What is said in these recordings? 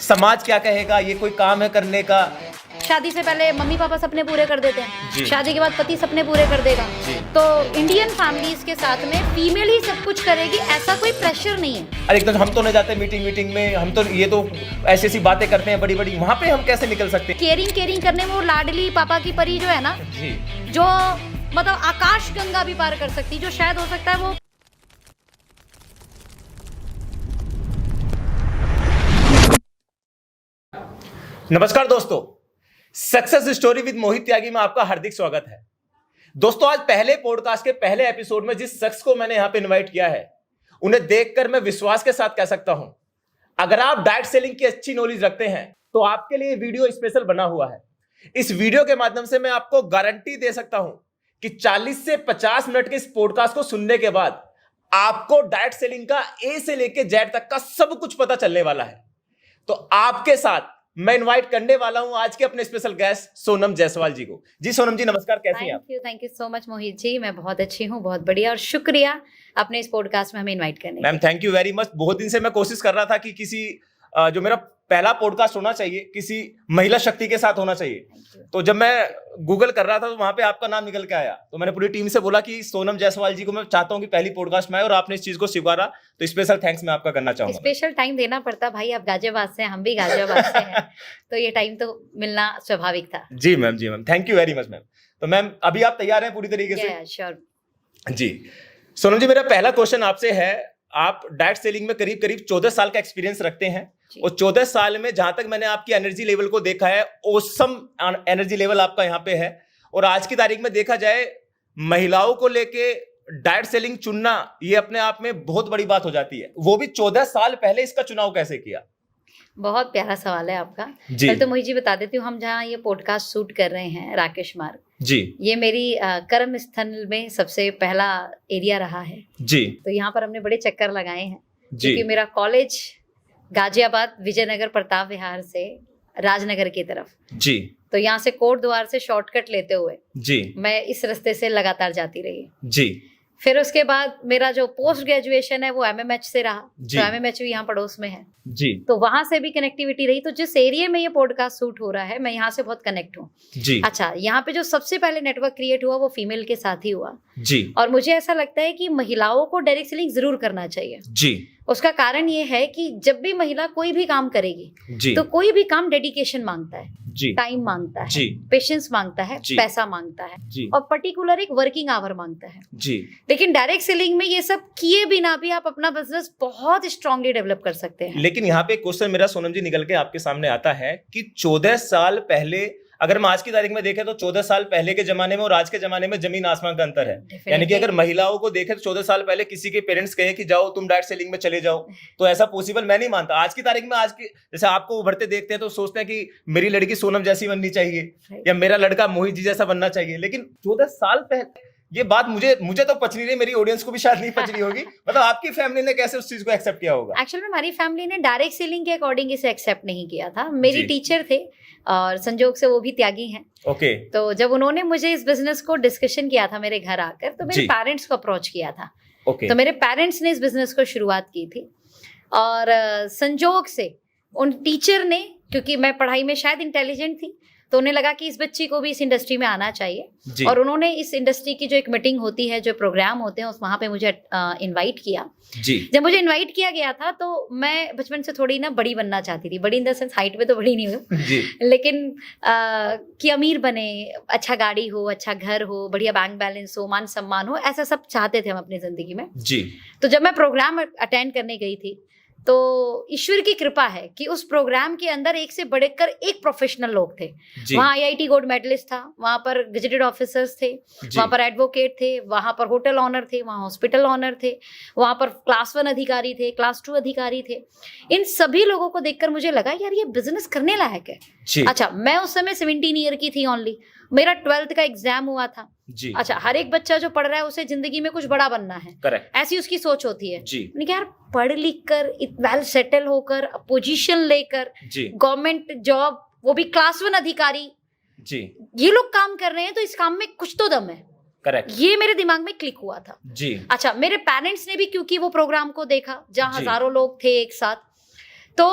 समाज क्या कहेगा, ये कोई काम है करने का। शादी से पहले मम्मी पापा सपने पूरे कर देते जी। हैं, शादी के बाद पति सपने पूरे कर देगा। जी। तो इंडियन फैमिलीज के साथ में फीमेल ही सब कुछ करेगी, ऐसा कोई प्रेशर नहीं है। अरे एकदम हम तो नहीं जाते मीटिंग में, हम तो ये तो ऐसी ऐसी बातें करते हैं बड़ी बड़ी, वहां पे हम कैसे निकल सकते हैं। केयरिंग करने में वो लाडली पापा की परी जो है ना, जी जो मतलब आकाश गंगा भी पार कर सकती, जो शायद हो सकता है वो। नमस्कार दोस्तों, सक्सेस स्टोरी विद मोहित त्यागी में आपका हार्दिक स्वागत है। दोस्तों, आज पहले पॉडकास्ट के पहले एपिसोड में जिस शख्स को मैंने यहां पे इनवाइट किया है, उन्हें देखकर मैं विश्वास के साथ कह सकता हूं, अगर आप डाइट सेलिंग की अच्छी नॉलेज रखते हैं तो आपके लिए वीडियो स्पेशल बना हुआ है। इस वीडियो के माध्यम से मैं आपको गारंटी दे सकता हूं कि 40 से 50 मिनट के इस पॉडकास्ट को सुनने के बाद आपको डाइट सेलिंग का ए से लेकर जेड तक का सब कुछ पता चलने वाला है। तो आपके साथ मैं इनवाइट करने वाला हूं आज के अपने स्पेशल गेस्ट सोनम जायसवाल जी को। जी सोनम जी, नमस्कार, कैसी हैं आप? Thank you so much Mohit ji, मैं बहुत अच्छी हूँ, बहुत बढ़िया, और शुक्रिया अपने इस पॉडकास्ट में हमें इनवाइट करने। Ma'am thank you very much. बहुत दिन से मैं कोशिश कर रहा था कि किसी जो मेरा पहला पॉडकास्ट होना चाहिए किसी महिला शक्ति के साथ होना चाहिए। तो जब मैं गूगल कर रहा था तो वहां पे आपका नाम निकल के आया, तो मैंने पूरी टीम से बोला कि सोनम जायसवाल जी को मैं चाहता हूं कि पहली पॉडकास्ट में आए, और आपने इस चीज को स्वीकारा, तो स्पेशल थैंक्स मैं आपका करना चाहूंगा। स्पेशल टाइम देना पड़ता भाई, आप गाजियाबाद से हैं, हम भी गाजियाबाद से हैं, तो ये टाइम तो मिलना स्वाभाविक था। जी ma'am, thank you very much ma'am. तो मैम अभी आप तैयार हैं पूरी तरीके से? श्योर। जी सोनम जी, मेरा पहला क्वेश्चन आपसे है, आप डाइट सेलिंग में करीब करीब 14 साल का एक्सपीरियंस रखते हैं, और 14 साल में जहां तक मैंने आपकी एनर्जी लेवल को देखा है, ऑसम एनर्जी लेवल आपका यहां पे है। और आज की तारीख में देखा जाए, महिलाओं को लेके डाइट सेलिंग चुनना ये अपने आप में बहुत बड़ी बात हो जाती है, वो भी 14 साल पहले। इसका चुनाव कैसे किया? बहुत प्यारा सवाल है आपका। जी। पहले तो मोहित जी बता देती हूँ, हम जहाँ ये पॉडकास्ट शूट कर रहे हैं, राकेश मार्ग जी, ये मेरी कर्म स्थल में सबसे पहला एरिया रहा है जी, तो यहाँ पर हमने बड़े चक्कर लगाए हैं, जी, क्योंकि मेरा कॉलेज गाजियाबाद विजयनगर प्रताप विहार से राजनगर की तरफ, जी, तो यहाँ से कोट द्वार से शॉर्टकट लेते हुए जी, मैं इस रास्ते से लगातार जाती रही। जी, फिर उसके बाद मेरा जो पोस्ट ग्रेजुएशन है वो एमएमएच से रहा, जी। तो एमएमएच भी यहाँ पड़ोस में है, जी, तो वहां से भी कनेक्टिविटी रही। तो जिस एरिया में ये पॉडकास्ट शूट हो रहा है, मैं यहाँ से बहुत कनेक्ट हूँ। जी, अच्छा, यहाँ पे जो सबसे पहले नेटवर्क क्रिएट हुआ वो फीमेल के साथ ही हुआ, जी, और मुझे ऐसा लगता है कि महिलाओं को डायरेक्ट सेलिंग जरूर करना चाहिए। जी, उसका कारण ये है कि जब भी महिला कोई भी काम करेगी, जी, तो कोई भी काम डेडिकेशन मांगता है, जी, टाइम मांगता है, जी, पेशेंस मांगता है, जी। पैसा मांगता है, जी, और पर्टिकुलर एक वर्किंग आवर मांगता है। जी, लेकिन डायरेक्ट सेलिंग में ये सब किए बिना भी आप अपना बिजनेस बहुत स्ट्रांगली डेवलप कर सकते हैं। लेकिन यहाँ पे क्वेश्चन मेरा सोनम जी निकल के आपके सामने आता है कि 14 साल पहले, अगर हम आज की तारीख में देखें तो 14 साल पहले के जमाने में और आज के जमाने में जमीन आसमान का अंतर है। यानी कि अगर महिलाओं को देखें तो 14 साल पहले किसी के पेरेंट्स कहे कि जाओ तुम डाइट सेलिंग में चले जाओ, तो ऐसा पॉसिबल मैं नहीं मानता। आज की तारीख में, आज की जैसे आपको उभरते देखते हैं तो सोचते हैं कि मेरी लड़की सोनम जैसी बननी चाहिए या मेरा लड़का मोहित जी जैसा बनना चाहिए। लेकिन 14 साल पहले ये बात मुझे तो पच नहीं रही, मेरी ऑडियंस को भी शायद नहीं पच रही होगी। मतलब आपकी फैमिली ने कैसे उस चीज को एक्सेप्ट किया होगा? एक्चुअली हमारी फैमिली ने डायरेक्ट सेलिंग के अकॉर्डिंग इसे एक्सेप्ट नहीं किया था। मेरी जी। टीचर थे और संजोग से वो भी त्यागी हैं। ओके, तो जब उन्होंने मुझे इस बिजनेस को डिस्कशन किया था मेरे घर आकर, तो मेरे जी। पेरेंट्स को अप्रोच किया था। ओके, तो मेरे पेरेंट्स ने इस बिजनेस को शुरुआत की थी, और संजोग से उन टीचर ने, क्योंकि मैं पढ़ाई में शायद इंटेलिजेंट थी, तो उन्हें लगा कि इस बच्ची को भी इस इंडस्ट्री में आना चाहिए, जी, और उन्होंने इस इंडस्ट्री की जो एक मीटिंग होती है, जो प्रोग्राम होते हैं, उस वहाँ पे मुझे इनवाइट किया। जी, जब मुझे इनवाइट किया गया था, तो मैं बचपन से थोड़ी ना बड़ी बनना चाहती थी, बड़ी इन द सेंस हाइट में तो बड़ी नहीं हूँ, जी, लेकिन कि अमीर बने, अच्छा गाड़ी हो, अच्छा घर हो, बढ़िया बैंक बैलेंस हो, मान सम्मान हो, ऐसा सब चाहते थे हम अपनी जिंदगी में। जी, तो जब मैं प्रोग्राम अटेंड करने गई थी, तो ईश्वर की कृपा है कि उस प्रोग्राम के अंदर एक से बढ़कर एक प्रोफेशनल लोग थे। जी, वहाँ आईआईटी गोल्ड मेडलिस्ट था, वहाँ पर गेजेटेड ऑफिसर्स थे, जी, वहाँ पर एडवोकेट थे, वहाँ पर होटल ऑनर थे, वहाँ हॉस्पिटल ऑनर थे, वहाँ पर क्लास 1 अधिकारी थे, क्लास 2 अधिकारी थे। इन सभी लोगों को देखकर मुझे लगा यार ये बिजनेस करने लायक है। जी, अच्छा, मैं उस समय 17 ईयर की थी ओनली, मेरा 12th का एग्जाम हुआ था। जी, अच्छा, हर एक बच्चा जो पढ़ रहा है उसे जिंदगी में कुछ बड़ा बनना है, करेक्ट, ऐसी उसकी सोच होती है। जी, मैंने कहा यार पढ़ लिख कर, वेल सेटल होकर, पोजीशन लेकर, जी, गवर्नमेंट जॉब, वो भी क्लास 1 अधिकारी, जी, ये लोग काम कर रहे हैं, तो इस काम में कुछ तो दम है। करेक्ट, ये मेरे दिमाग में क्लिक हुआ था। जी, अच्छा, मेरे पेरेंट्स ने भी क्योंकि वो प्रोग्राम को देखा जहाँ जी। हजारों लोग थे एक साथ, तो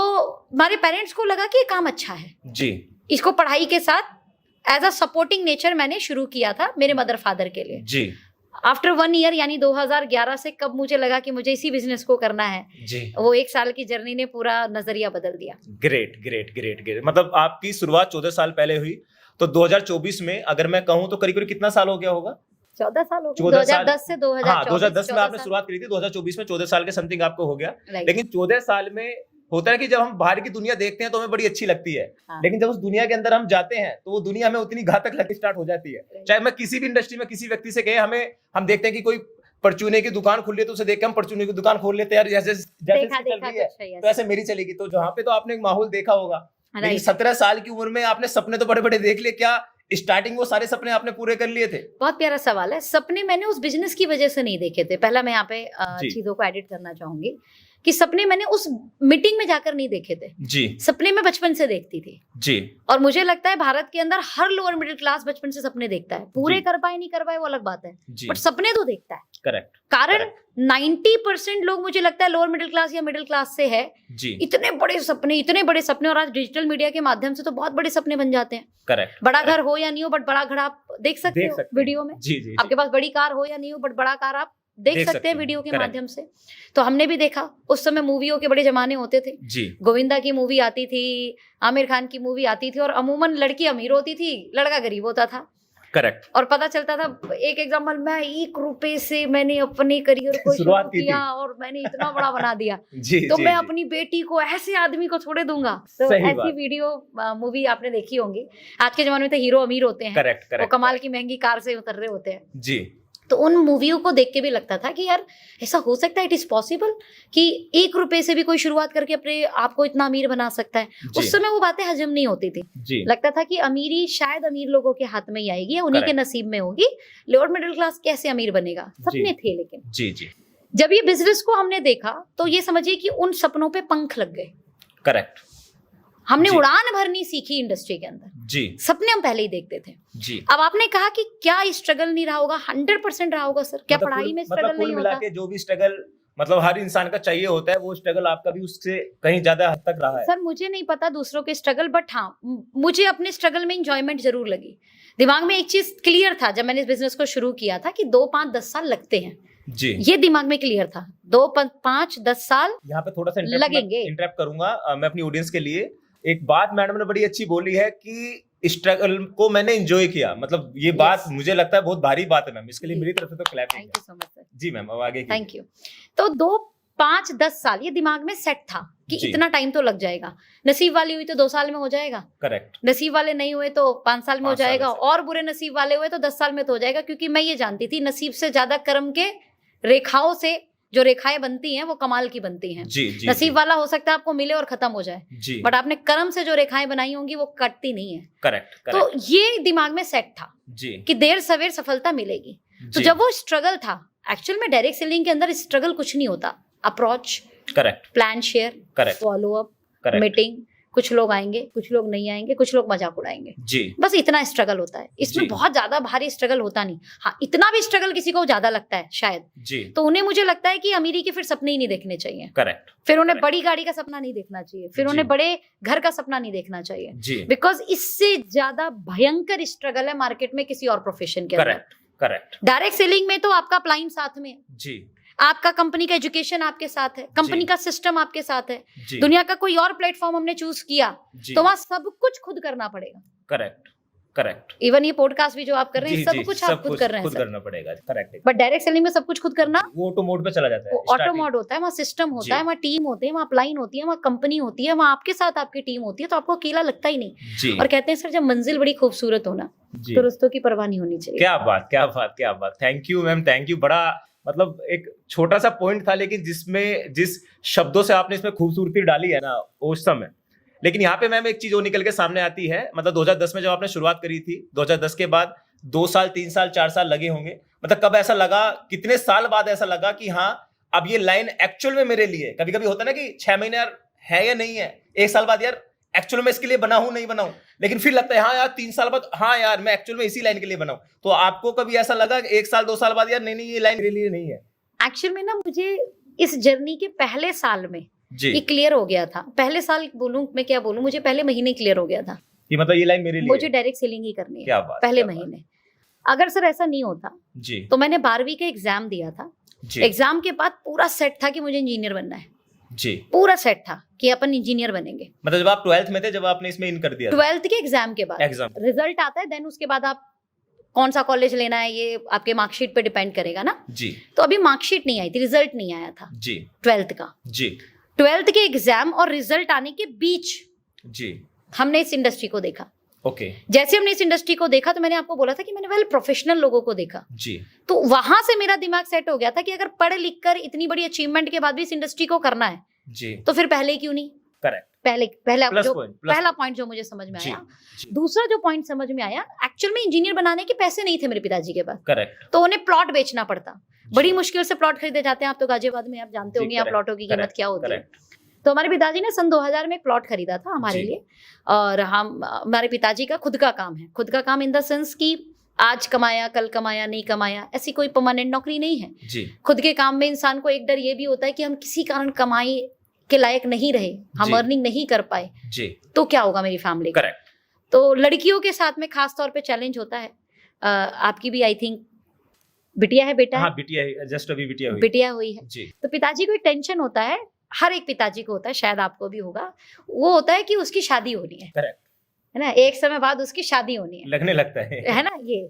हमारे पेरेंट्स को लगा कि ये काम अच्छा है, जी इसको पढ़ाई के साथ एज अ सपोर्टिंग नेचर मैंने शुरू किया था मेरे मदर फादर के लिए। जी आफ्टर 1 ईयर यानी 2011 से कब मुझे लगा कि मुझे इसी बिजनेस को करना है, जी। वो 1 साल की जर्नी ने पूरा नजरिया बदल दिया। Great great great great. मतलब आपकी शुरुआत 14 साल पहले हुई, तो 2024 में अगर मैं कहूँ तो करीब करीब कितना साल हो गया होगा? 14 साल हो गए, 14 साल। 2010 से 2024। हाँ, 2010 में 14 आपने साल। शुरुआत करी थी, 2024 में 14 साल के समथिंग आपको हो गया। Right. लेकिन 14 साल में होता है कि जब हम बाहर की दुनिया देखते हैं तो हमें बड़ी अच्छी लगती है, हाँ। लेकिन जब उस दुनिया के अंदर हम जाते हैं तो वो दुनिया हमें उतनी घातक लगनी स्टार्ट हो जाती है। Right. चाहे मैं किसी भी इंडस्ट्री में किसी व्यक्ति से कहे, हम देखते हैं कि कोई परचूने की दुकान खुल रही है तो उसे देख के हम परचूने की दुकान खोल लेते हैं यार, जैसे जैसे देखा चल रही है कुछ है, yes. तो ऐसे मेरी चलेगी। तो जहाँ पे तो आपने एक माहौल देखा होगा, लेकिन Right. 17 साल की उम्र में आपने सपने तो बड़े बड़े देख लिए, क्या स्टार्टिंग वो सारे सपने आपने पूरे कर लिए थे? बहुत प्यारा सवाल है। सपने मैंने उस बिजनेस की वजह से नहीं देखे थे। पहला मैं यहाँ पे जी। चीजों को एडिट करना चाहूंगी कि सपने मैंने उस मीटिंग में जाकर नहीं देखे थे, जी सपने मैं बचपन से देखती थी। जी और मुझे लगता है भारत के अंदर हर लोअर मिडिल क्लास बचपन से सपने देखता है, पूरे जी। कर पाए नहीं कर पाए वो अलग बात है, जी। बट सपने तो देखता है। करेक्ट कारण 90% लोग मुझे लगता है लोअर मिडिल क्लास या मिडिल क्लास से है। जी। इतने बड़े सपने, और आज डिजिटल मीडिया के माध्यम से तो बहुत बड़े सपने बन जाते हैं। करेक्ट। बड़ा घर हो या नहीं हो, बट बड़ा घर आप देख सकते हो वीडियो में। जी जी। आपके पास बड़ी कार हो या नहीं हो, बट बड़ा कार आप देख सकते हैं वीडियो के Correct. माध्यम से। तो हमने भी देखा, उस समय मूवियों के बड़े जमाने होते थे। जी गोविंदा की मूवी आती थी, आमिर खान की मूवी आती थी, और अमूमन लड़की अमीर होती थी, लड़का गरीब होता था। करेक्ट। और पता चलता था, एक एग्जाम्पल, मैं 1 रुपए से मैंने अपने करियर को शुरू शुरुआत की किया थी। और मैंने इतना बड़ा बना दिया। जी तो जी, मैं जी। अपनी बेटी को ऐसे आदमी को थोड़े दूंगा। तो सही ऐसी बात। वीडियो मूवी आपने देखी होंगी। आज के जमाने में तो हीरो अमीर होते हैं, करेक्ट वो करेक्ट। कमाल की महंगी कार से उतर रहे होते हैं। जी तो उन मूवियों को देख के भी लगता था कि यार ऐसा हो सकता है, इट इज पॉसिबल कि 1 रुपए से भी कोई शुरुआत करके अपने आप को इतना अमीर बना सकता है। जी। उस समय वो बातें हजम नहीं होती थी। जी लगता था कि अमीरी शायद अमीर लोगों के हाथ में ही आएगी या उन्हीं के Correct. नसीब में होगी, लोअर मिडिल क्लास कैसे अमीर बनेगा, सपने थे। लेकिन जी जी। जब ये बिजनेस को हमने देखा तो ये समझिए कि उन सपनों पे पंख लग गए। करेक्ट। हमने जी। उड़ान भरनी सीखी इंडस्ट्री के अंदर। जी सपने हम पहले ही देखते थे। जी। अब आपने कहा कि क्या स्ट्रगल नहीं रहा होगा? 100% रहा होगा सर। क्या मतलब पढ़ाई कुल- में मतलब स्ट्रगल कुल नहीं मिला होता? के जो भी स्ट्रगल मतलब हर इंसान का चाहिए होता है, वो स्ट्रगल आपका भी उससे कहीं ज्यादा हद तक रहा है। सर मुझे नहीं पता दूसरों के स्ट्रगल, बट हाँ मुझे अपने स्ट्रगल में इंजॉयमेंट जरूर लगी। दिमाग में एक चीज क्लियर था जब मैंने इस बिजनेस को शुरू किया था कि 2, 5, 10 साल लगते हैं। जी। ये दिमाग में क्लियर था, 2, 5, 10 साल यहाँ पे थोड़ा सा लगेंगे। इंटरप्ट करूंगा मैं अपनी ऑडियंस के लिए। एक बात मैडम ने बड़ी अच्छी बोली है कि स्ट्रगल को मैंने एंजॉय किया। मतलब ये बात मुझे लगता है बहुत भारी बात है मैम, इसके लिए जी। मेरी तरफ से तो clapping thank you so much sir. जी मैम, अब आगे थैंक यू। तो 2, 5, 10 साल ये दिमाग में सेट था कि जी। इतना टाइम तो लग जाएगा। नसीब वाली हुई तो 2 साल में हो जाएगा, करेक्ट। नसीब वाले नहीं हुए तो 5 साल में हो 5 साल जाएगा, में। और बुरे नसीब वाले हुए तो 10 साल में तो हो जाएगा। क्योंकि मैं ये जानती थी नसीब से ज्यादा कर्म के रेखाओं से जो रेखाएं बनती हैं वो कमाल की बनती हैं। जी जी। नसीब वाला हो सकता है आपको मिले और खत्म हो जाए, जी। बट आपने कर्म से जो रेखाएं बनाई होंगी वो कटती नहीं है। करेक्ट तो करेक्ट। ये दिमाग में सेट था जी कि देर सवेर सफलता मिलेगी। तो जी। जब वो स्ट्रगल था, एक्चुअल में डायरेक्ट सेलिंग के अंदर स्ट्रगल कुछ नहीं होता। Approach, correct plan share, correct follow up, correct. Meeting, कुछ लोग आएंगे, कुछ लोग नहीं आएंगे, कुछ लोग मजाक उड़ाएंगे, जी बस इतना स्ट्रगल होता है। इसमें जी। बहुत ज्यादा भारी स्ट्रगल होता नहीं। हाँ, इतना भी स्ट्रगल किसी को ज्यादा लगता है शायद, जी। तो उन्हें मुझे लगता है कि अमीरी के फिर सपने ही नहीं देखने चाहिए। करेक्ट। फिर उन्हें Correct. बड़ी गाड़ी का सपना नहीं देखना चाहिए, फिर जी। उन्हें बड़े घर का सपना नहीं देखना चाहिए। जी। बिकॉज इससे ज्यादा भयंकर स्ट्रगल है मार्केट में किसी और प्रोफेशन के अंदर। Correct correct. डायरेक्ट सेलिंग में तो आपका अपलाइन साथ में है, जी आपका कंपनी का एजुकेशन आपके साथ है, कंपनी जी। का सिस्टम आपके साथ है। जी। दुनिया का कोई और प्लेटफॉर्म हमने चूज किया जी। तो वहाँ सब कुछ खुद करना पड़ेगा। Correct correct. इवन ये पॉडकास्ट भी जो आप कर रहे हैं, जी, सब जी, कुछ सब आप खुद कर रहे हैं खुद सर। करना पड़ेगा। करेक्ट। बट डायरेक्ट सेलिंग में सब कुछ खुद करना, वो ऑटो मोड पे चला जाता है। ऑटो starting- मोड होता है, वहाँ सिस्टम होता जी। है, वहाँ टीम होती है, वहाँ अपलाइन होती है, वहाँ कंपनी होती है, वहाँ आपके साथ आपकी टीम होती है, तो आपको अकेला लगता ही नहीं। जी और कहते हैं सर जब मंजिल बड़ी खूबसूरत हो ना जी। तो रस्तों की परवाह नहीं होनी चाहिए। क्या बात क्या बात क्या बात। Thank you ma'am, thank you. बड़ा मतलब एक छोटा सा पॉइंट था, लेकिन जिसमें जिस शब्दों से आपने इसमें खूबसूरती डाली है ना उस समय। लेकिन यहाँ पे मैम एक चीज और निकल के सामने आती है। मतलब 2010 में जब आपने शुरुआत करी थी, 2010 के बाद 2 साल 3 साल 4 साल लगे होंगे। मतलब कब ऐसा लगा, कितने साल बाद ऐसा लगा कि हाँ अब ये लाइन एक्चुअल में मेरे लिए? कभी कभी होता है ना कि 6 महीने यार है या नहीं है, 1 साल बाद यार एक्चुअल में इसके लिए बना हूं नहीं बना हूं, लेकिन फिर लगता है हाँ यार 3 साल बाद हाँ यार मैं एक्चुअल में इसी लाइन के लिए बना हूं। तो आपको कभी ऐसा लगा 1 साल 2 साल बाद यार नहीं नहीं ये लाइन मेरे लिए नहीं है? एक्चुअल में ना मुझे इस जर्नी के पहले साल में जी। ये क्लियर हो गया था। पहले साल बोलूं मैं क्या बोलूं, मुझे पहले महीने क्लियर हो गया था, ये मतलब ये लाइन मेरे लिए मुझे डायरेक्ट सेलिंग ही करनी है। क्या बात, पहले क्या बात। महीने। अगर सर ऐसा नहीं होता जी तो मैंने 12वीं का एग्जाम दिया था। जी एग्जाम के बाद पूरा सेट था कि मुझे इंजीनियर बनना है, जी। पूरा सेट था कि अपन इंजीनियर बनेंगे। मतलब जब आप 12th में थे, जब आपने इसमें इन कर दिया 12th के एग्जाम के बाद एग्जाम। रिजल्ट आता है, देन उसके बाद आप कौन सा कॉलेज लेना है ये आपके मार्कशीट पे डिपेंड करेगा ना। जी तो अभी मार्कशीट नहीं आई थी, रिजल्ट नहीं आया था जी 12th का। जी 12th के एग्जाम और रिजल्ट आने के बीच जी। हमने इस इंडस्ट्री को देखा। ओके जैसे हमने इस इंडस्ट्री को देखा तो मैंने आपको बोला था कि मैंने वेल प्रोफेशनल लोगों को देखा, जी तो वहां से मेरा दिमाग सेट हो गया था कि अगर पढ़ लिख कर इतनी बड़ी अचीवमेंट के बाद भी इस इंडस्ट्री को करना है जी। तो फिर पहले क्यों नहीं। करेक्ट। पहला प्लस जो पॉइंट, पहला पॉइंट जो मुझे समझ में जी, आया। जी। दूसरा जो पॉइंट समझ में आया, एक्चुअल में इंजीनियर बनाने के पैसे नहीं थे मेरे पिताजी के पास, करेक्ट। तो उन्हें प्लॉट बेचना पड़ता। बड़ी मुश्किल से प्लॉट खरीदे जाते हैं, आप तो गाजियाबाद में आप जानते जी, होंगे यहाँ correct, प्लॉटों की कीमत correct, क्या होती है। correct। तो हमारे पिताजी ने सन 2000 में एक प्लॉट खरीदा था हमारे जी। लिए। और हमारे पिताजी का खुद का काम है, खुद का काम इन द सेंस कि आज कमाया कल कमाया नहीं कमाया, ऐसी कोई परमानेंट नौकरी नहीं है। जी खुद के काम में इंसान को एक डर ये भी होता है कि हम किसी कारण कमाई के लायक नहीं रहे, हम जी। अर्निंग नहीं कर पाए, जी तो क्या होगा मेरी फैमिली का। करेक्ट। तो लड़कियों के साथ में खास तौर पे चैलेंज होता है। आपकी भी आई थिंक बिटिया है, बेटा हाँ है? बिटिया है, जस्ट अभी बिटिया हुई। बिटिया हुई है। जी तो पिताजी को एक टेंशन होता है, हर एक पिताजी को होता है, शायद आपको भी होगा। वो होता है कि उसकी शादी होनी है करेक्ट। है ना, एक समय बाद उसकी शादी होनी लगने लगता है ना ये।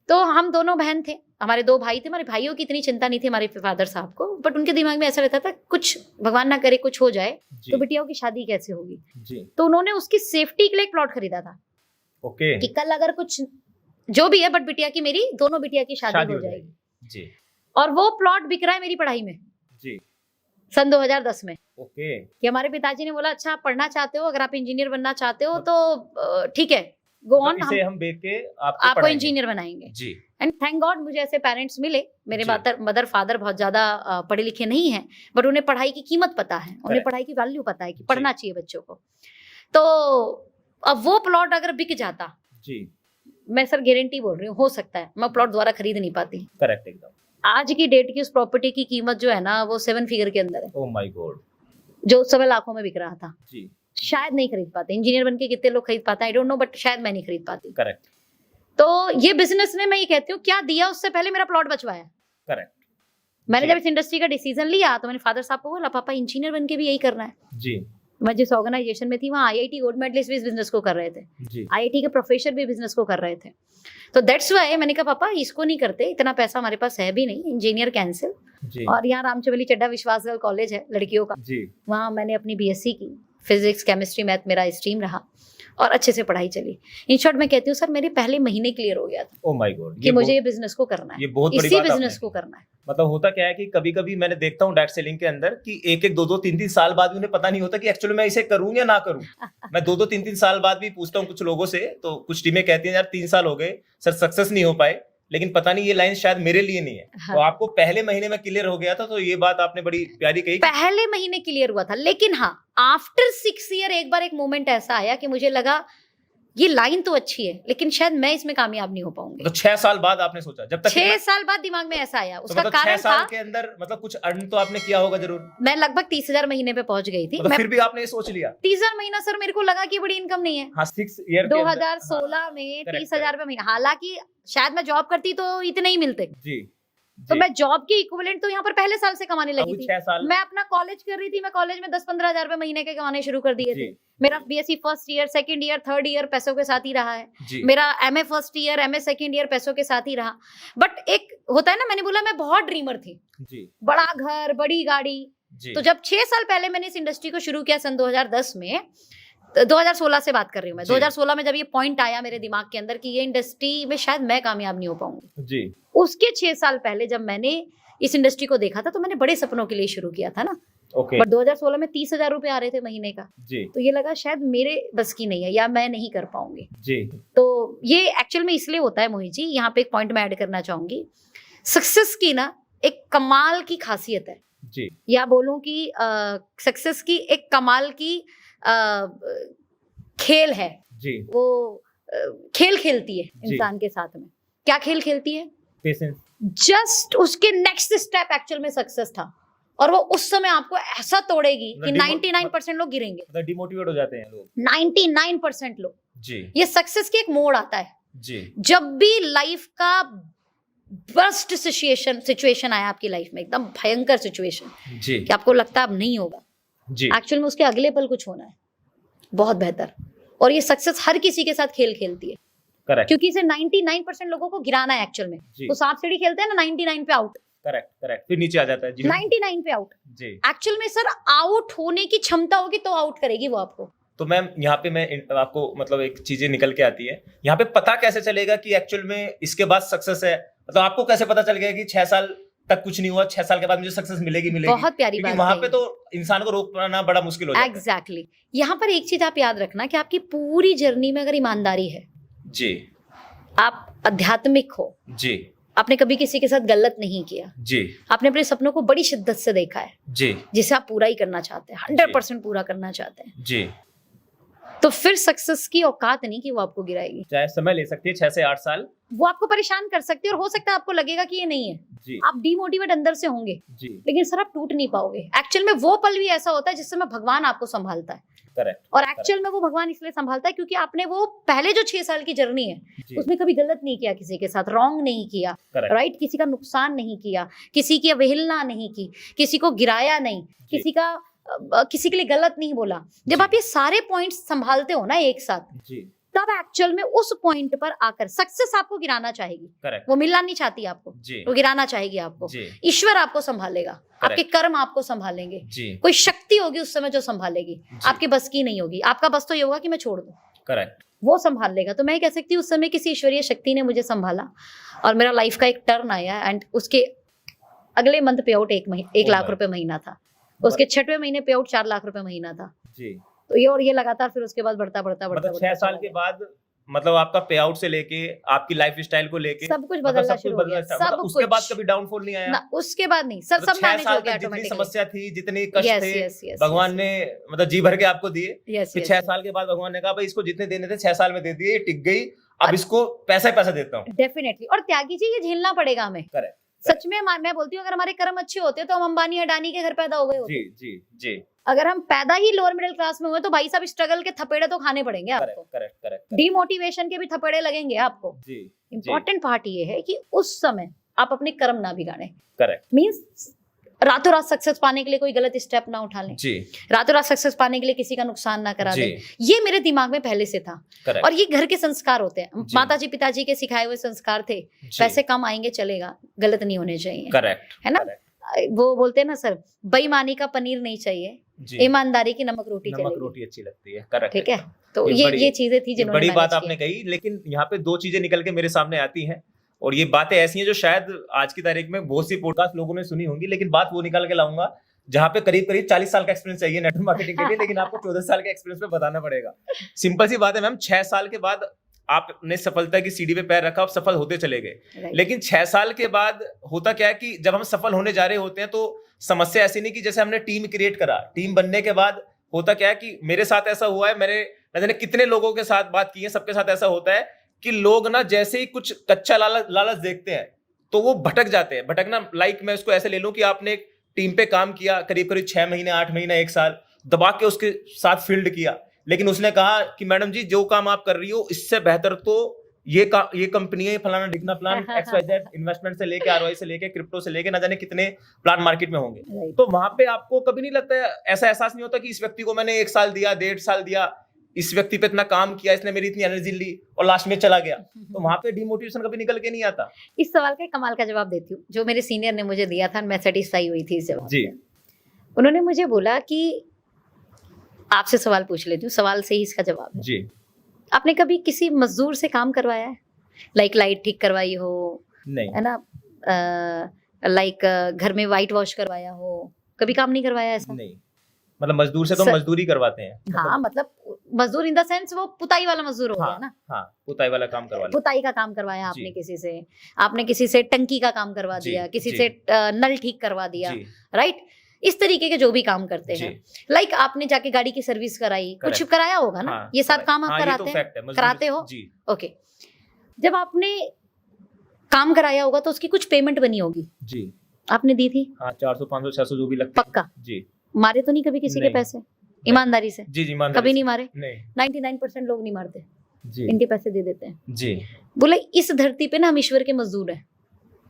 तो हम दोनों बहन थे, हमारे 2 भाई थे। हमारे भाइयों की इतनी चिंता नहीं थी हमारे फादर साहब को, बट उनके दिमाग में ऐसा रहता था कुछ भगवान ना करे कुछ हो जाए जी तो बिटियाओं की शादी कैसे होगी। जी। तो उन्होंने उसकी सेफ्टी के लिए एक प्लॉट खरीदा था ओके। कि कल अगर कुछ जो भी है, बट बिटिया की, मेरी दोनों बिटिया की शादी हो जाएगी। जी और वो प्लॉट बिक रहा है मेरी पढ़ाई में जी। सन 2010 में। ओके। कि हमारे पिताजी ने बोला अच्छा आप पढ़ना चाहते हो, अगर आप इंजीनियर बनना चाहते हो तो ठीक है, गो ऑन, इसे हम बेच के आपको आपको पढ़ाएंगे। इंजीनियर बनाएंगे। जी एंड थैंक गॉड मुझे ऐसे पेरेंट्स मिले। मेरे जी। मदर फादर बहुत ज्यादा पढ़े लिखे नहीं हैं, बट उन्हें पढ़ाई की कीमत पता है, उन्हें Correct। पढ़ाई की वैल्यू पता है कि पढ़ना चाहिए बच्चों को। तो अब वो प्लॉट अगर बिक जाता, जी मैं सर गारंटी बोल रही हूँ, हो सकता है मैं प्लॉट दोबारा खरीद नहीं पाती। करेक्ट एकदम। आज की डेट की उस प्रॉपर्टी की कीमत जो है ना वो 7 फिगर के अंदर है, ओह माय गॉड। जो उस समय लाखों में बिक रहा था। जी शायद नहीं खरीद पाते, इंजीनियर बन के कितने लोग खरीद पाते हैं आई डोंट नो, बट शायद मैं नहीं खरीद पाती। करेक्ट तो ये बिजनेस ने, मैं ये कहती हूँ, क्या दिया उससे पहले मेरा प्लॉट बचवाया। करेक्ट। मैंने जी। जब इस इंडस्ट्री का डिसीजन लिया तो मैंने फादर साहब को बोला पापा इंजीनियर बन के भी यही करना है। जी मैं जिस ऑर्गेनाइजेशन में थी वहाँ आईआईटी गोल्ड मेडलिस्ट भी इस बिजनेस को कर रहे थे, जी आईआईटी के प्रोफेसर भी बिजनेस को कर रहे थे। तो दैट्स वाई मैंने कहा पापा इसको नहीं करते, इतना पैसा हमारे पास है भी नहीं, इंजीनियर कैंसिल। जी और यहाँ रामचवली चड्डा विश्वासगढ़ कॉलेज है लड़कियों का, जी। वहाँ मैंने अपनी बीएससी की, फिजिक्स केमिस्ट्री मैथ मेरा स्ट्रीम रहा और अच्छे से पढ़ाई चली। इन शॉर्ट मैं कहती हूँ सर मेरे पहले महीने क्लियर हो गया था ओह माय गॉड कि मुझे ये बिजनेस को करना है, ये बहुत बड़ी इसी बात बिजनेस आपने को की। करना है। मतलब होता क्या है कि कभी कभी मैंने देखता हूँ डायरेक्ट सेलिंग के अंदर कि 1-1, 2-2, 3-3 साल बाद भी उन्हें पता नहीं होता कि एक्चुअली मैं इसे करूं या ना करूं। मैं 2-2, 3-3 साल बाद भी पूछता हूँ कुछ लोगों से, तो कुछ टीमें कहती हैं यार 3 साल हो गए सर सक्सेस नहीं हो पाए, लेकिन पता नहीं ये लाइन शायद मेरे लिए नहीं है। हाँ। तो आपको पहले महीने में क्लियर हो गया था, तो ये बात आपने बड़ी प्यारी कही। पहले महीने क्लियर हुआ था, लेकिन हाँ आफ्टर 6 ईयर एक बार एक मोमेंट ऐसा आया कि मुझे लगा ये लाइन तो अच्छी है लेकिन शायद मैं इसमें कामयाब नहीं हो पाऊंगी। तो 6 साल बाद आपने सोचा, जब तक 6 साल बाद दिमाग में ऐसा आया। तो उसका मतलब 6 कारण साल था के अंदर मतलब कुछ अर्न तो आपने किया होगा जरूर। मैं लगभग 30,000 महीने पे पहुंच गई थी। मतलब मैं फिर भी आपने ये सोच लिया। 30,000 महीना सर मेरे को लगा कि बड़ी इनकम नहीं है। हाँ 6 ईयर 2016 में 30,000 रुपए महीना, हालांकि शायद मैं जॉब करती तो इतने ही मिलते। जी तो मैं जॉब के इक्विवेलेंट तो यहाँ पर पहले साल से कमाने लगी थी। 6 साल मैं अपना कॉलेज कर रही थी, मैं कॉलेज में 10-15 हजार रुपए महीने के कमाने शुरू कर दिए थे। जी मेरा BSc first year, second year, third year पैसों के साथ ही रहा है। जी मेरा MA first year, MA second year पैसों के साथ ही रहा। बट एक होता है ना, मैंने बोला मैं बहुत ड्रीमर थी, जी बड़ा घर बड़ी गाड़ी। जी। तो जब 6 साल पहले मैंने इस इंडस्ट्री को शुरू किया सन 2010 में, 2016 से बात कर रही हूँ मैं, जी। 2016 में जब ये पॉइंट आया मेरे दिमाग के अंदर कि ये इंडस्ट्री में शायद मैं कामयाब नहीं हो पाऊंगी, जी उसके 6 साल पहले जब मैंने इस इंडस्ट्री को देखा था तो मैंने बड़े सपनों के लिए शुरू किया था ना। ओके। बट 2016 में 30,000 रुपए आ रहे थे महीने का, जी तो ये लगा शायद मेरे बस की नहीं है या मैं नहीं कर पाऊंगी। जी तो ये एक्चुअल में इसलिए होता है मोहित जी, यहाँ पे एक पॉइंट मैं ऐड करना चाहूंगी। सक्सेस की ना एक कमाल की खासियत है, जी या बोलूं कि सक्सेस की एक कमाल की खेल है। जी। वो खेल खेलती है जी। इंसान के साथ में। क्या खेल खेलती है? पेशेंस। जस्ट उसके नेक्स्ट स्टेप एक्चुअल में सक्सेस था। और वो उस समय आपको ऐसा तोड़ेगी कि मतलब 99% लोग गिरेंगे, मतलब डिमोटिवेट हो जाते हैं लोग। 99% लोग। जी ये सक्सेस की एक मोड़ आता है जी जब भी लाइफ का वर्स्ट सिचुएशन आया आपकी लाइफ में, एकदम भयंकर सिचुएशन जी कि आपको लगता है अब नहीं होगा, जी एक्चुअल में उसके अगले पल कुछ होना है बहुत बेहतर। और ये सक्सेस हर किसी के साथ खेल खेलती है, करेक्ट क्योंकि इसे 99% लोगों को गिराना है एक्चुअल में। जी। तो सांप सीढ़ी खेलते हैं ना, 99 पे आउट, करेक्ट करेक्ट, फिर नीचे आ जाता है जी 99 पे आउट। जी। एक्चुअल में सर आउट होने की क्षमता होगी तो आउट करेगी वो आपको। तो मैम यहाँ पे मैं आपको मतलब एक चीजें निकल के आती है, यहाँ पे पता कैसे चलेगा कि एक्चुअल में इसके बाद सक्सेस है? मतलब आपको कैसे पता चल गया कि 6 साल तक कुछ नहीं हुआ, 6 साल के बाद मुझे सक्सेस मिलेगी मिलेगी? बहुत प्यारी क्योंकि बात वहां कही। पे तो इंसान को रोक पाना बड़ा मुश्किल हो जाता है। एग्जैक्टली यहाँ पर एक चीज आप याद रखना कि आपकी पूरी जर्नी में अगर ईमानदारी है, जी आप आध्यात्मिक हो, जी आपने कभी किसी के साथ गलत नहीं किया, जी आपने अपने सपनों को बड़ी शिद्दत से देखा है, जी जिसे आप पूरा ही करना चाहते हैं, 100% पूरा करना चाहते हैं, जी, तो फिर सक्सेस की औकात नहीं कि वो आपको गिराएगी। चाहे समय ले सकती है 6 से 8 साल। वो आपको परेशान कर सकती है और हो सकता है आपको लगेगा कि ये नहीं है, जी आप डिमोटिवेट अंदर से होंगे, जी लेकिन सर आप टूट नहीं पाओगे। एक्चुअल में वो पल भी ऐसा होता है जिस समय भगवान आपको संभालता है, करेक्ट। और एक्चुअल में वो भगवान इसलिए संभालता है क्योंकि आपने वो पहले जो 6 साल की जर्नी है जी उसमें कभी गलत नहीं किया, किसी के साथ रॉन्ग नहीं किया, करेक्ट राइट, किसी का नुकसान नहीं किया, किसी की अवहेलना नहीं की, किसी को गिराया नहीं, किसी के लिए गलत नहीं बोला। जब जी। आप ये सारे पॉइंट्स संभालते हो ना एक साथ, जी तब एक्चुअल में उस पॉइंट पर आकर सक्सेस आपको गिराना चाहेगी, करेक्ट वो मिलना नहीं चाहती आपको, जी वो गिराना चाहेगी आपको। जी ईश्वर आपको संभालेगा, आपके कर्म आपको संभालेंगे, जी कोई शक्ति होगी उस समय जो संभालेगी, जी। आपकी बस की नहीं होगी। आपका बस तो ये होगा कि मैं छोड़ दूं, करेक्ट वो संभाल लेगा। तो मैं कह सकती हूँ उस समय किसी ईश्वरीय शक्ति ने मुझे संभाला और मेरा लाइफ का एक टर्न आया, एंड उसके अगले मंथ पे आउट 1 लाख रुपए महीना था, उसके 6वें महीने पे आउट 4 लाख रुपए महीना था। जी। तो ये लगातार फिर उसके बाद बढ़ता मतलब 6 साल के बाद मतलब आपका पे आउट से लेके आपकी लाइफ स्टाइल को लेके सब कुछ मतलब बदलना सब कुछ शुरू हो बदलना गया, स्टार्ट, सब मतलब उसके बाद कुछ। कभी डाउनफॉल नहीं आया? ना, उसके बाद नहीं सर, मतलब सब 6 मैनेज हो साल गया तक जितनी ऑटोमेटिकली। समस्या थी, जितनी कष्ट यस थे, यस यस भगवान ने मतलब जी भर के आपको दिए। यस फिर यस 6 साल के बाद भगवान ने कहा भाई इसको जितने देने थे 6 साल में दे दिए, ये टिक गई, अब इसको पैसा ही पैसा देता हूँ। डेफिनेटली। और त्यागी जी, ये झेलना पड़ेगा हमें। करेक्ट। सच में मैं बोलती हूँ अगर हमारे कर्म अच्छे होते तो हम अंबानी अडानी के घर पैदा हो गए होते। जी जी जी अगर हम पैदा ही लोअर मिडिल क्लास में हुए तो भाई साहब स्ट्रगल के थपेड़े तो खाने पड़ेंगे आपको, करेक्ट करेक्ट डिमोटिवेशन के भी थपेड़े लगेंगे आपको। जी इंपॉर्टेंट पार्ट ये है कि उस समय आप अपने कर्म ना बिगाड़ें, करेक्ट मींस रातों रात सक्सेस पाने के लिए कोई गलत स्टेप ना उठा लें, जी रातों रात सक्सेस पाने के लिए किसी का नुकसान ना करा जी दें। ये मेरे दिमाग में पहले से था, करेक्ट और ये घर के संस्कार होते हैं, जी। माता जी पिताजी के सिखाए हुए संस्कार थे। पैसे कम आएंगे चलेगा, गलत नहीं होने चाहिए, करेक्ट है ना। वो बोलते हैं ना सर, बेईमानी का पनीर नहीं चाहिए, जी ईमानदारी की नमक रोटी नमक चलेगी। रोटी अच्छी लगती है। करेक्ट ठीक है, तो ये ये चीजें थी ये जिन्होंने बड़ी बात manage आपने कही, लेकिन यहाँ पे 2 चीजें निकल के मेरे सामने आती हैं, और ये बातें ऐसी हैं जो शायद आज की तारीख में बहुत सी पॉडकास्ट लोगों ने सुनी होंगी, लेकिन बात वो निकाल के लाऊंगा जहाँ पे करीब करीब 40 साल का एक्सपीरियंस चाहिए नेटवर्क मार्केटिंग के लिए, लेकिन आपको 14 साल के एक्सपीरियंस पे बताना पड़ेगा। सिंपल सी बात है मैम, 6 साल के बाद आपने सफलता की सीढ़ी पे पैर रखा, आप सफल होते चले गए। Right. लेकिन 6 साल के बाद होता क्या है कि जब हम सफल होने जा रहे होते हैं तो समस्या ऐसी नहीं कि जैसे हमने टीम क्रिएट करा, टीम बनने के बाद होता क्या है कि मेरे साथ ऐसा हुआ है, मैंने न जाने कितने लोगों के साथ बात की है, सबके साथ ऐसा होता है कि लोग ना जैसे ही कुछ कच्चा लालच देखते हैं तो वो भटक जाते हैं। भटकना लाइक मैं उसको ऐसे ले लूं कि आपने एक टीम पे काम किया करीब करीब 6 महीने 8 महीने 1 साल दबा के उसके साथ फील्ड किया, लेकिन उसने कहा कि मैडम जी जो काम आप कर रही हो इससे बेहतर तो ये कंपनी है, फलाना ढिकना प्लान XYZ, इन्वेस्टमेंट से लेके ROI से लेके क्रिप्टो से लेके ना जाने कितने प्लान मार्केट में होंगे। Right. तो वहां पे आपको कभी नहीं लगता है, ऐसा एहसास नहीं होता कि इस व्यक्ति को मैंने 1 साल दिया, 1.5 साल दिया, इस व्यक्ति पे इतना काम किया, इसने मेरी इतनी एनर्जी ली और लास्ट में चला गया, तो वहां पे डिमोटिवेशन कभी निकल के नहीं आता? इस सवाल का कमाल का जवाब देती हूँ, जो मेरे सीनियर ने मुझे दिया था, मैं सेटिस्फाई हुई थी इस जवाब जी। से। उन्होंने मुझे बोला कि आपसे सवाल पूछ लेती हूँ, सवाल से ही इसका जवाब है। जी। आपने कभी किसी मजदूर से काम करवाया है? लाइट ठीक करवाई हो, नहीं। है ना, घर में व्हाइट वॉश करवाया हो, कभी काम नहीं करवाया ऐसा? नहीं, मतलब मजदूर से तो मजदूरी करवाते हैं। हाँ, मतलब मजदूर इन द सेंस वो पुताई वाला मजदूर हो गया ना। हाँ, पुताई वाला काम करवा लिया। पुताई का काम करवाया आपने किसी से, आपने किसी से टंकी का काम करवा दिया, किसी से नल ठीक करवा दिया, राइट। इस तरीके के जो भी काम करते हैं, लाइक आपने जाके गाड़ी की सर्विस कराई, कुछ कराया होगा ना। ये सब काम आप कराते हैं, कराते हो। ओके, जब आपने काम कराया होगा तो उसकी कुछ पेमेंट बनी होगी जी। आपने दी थी? हाँ, 400 500 600 जो भी लगता है। पक्का? जी। मारे तो नहीं कभी किसी के पैसे ईमानदारी से? जी ईमानदारी कभी से। नहीं मारे? नहीं। 99% लोग नहीं मारते जी। इनके पैसे दे देते हैं। जी। बोले इस धरती पे ना हम ईश्वर के मजदूर हैं।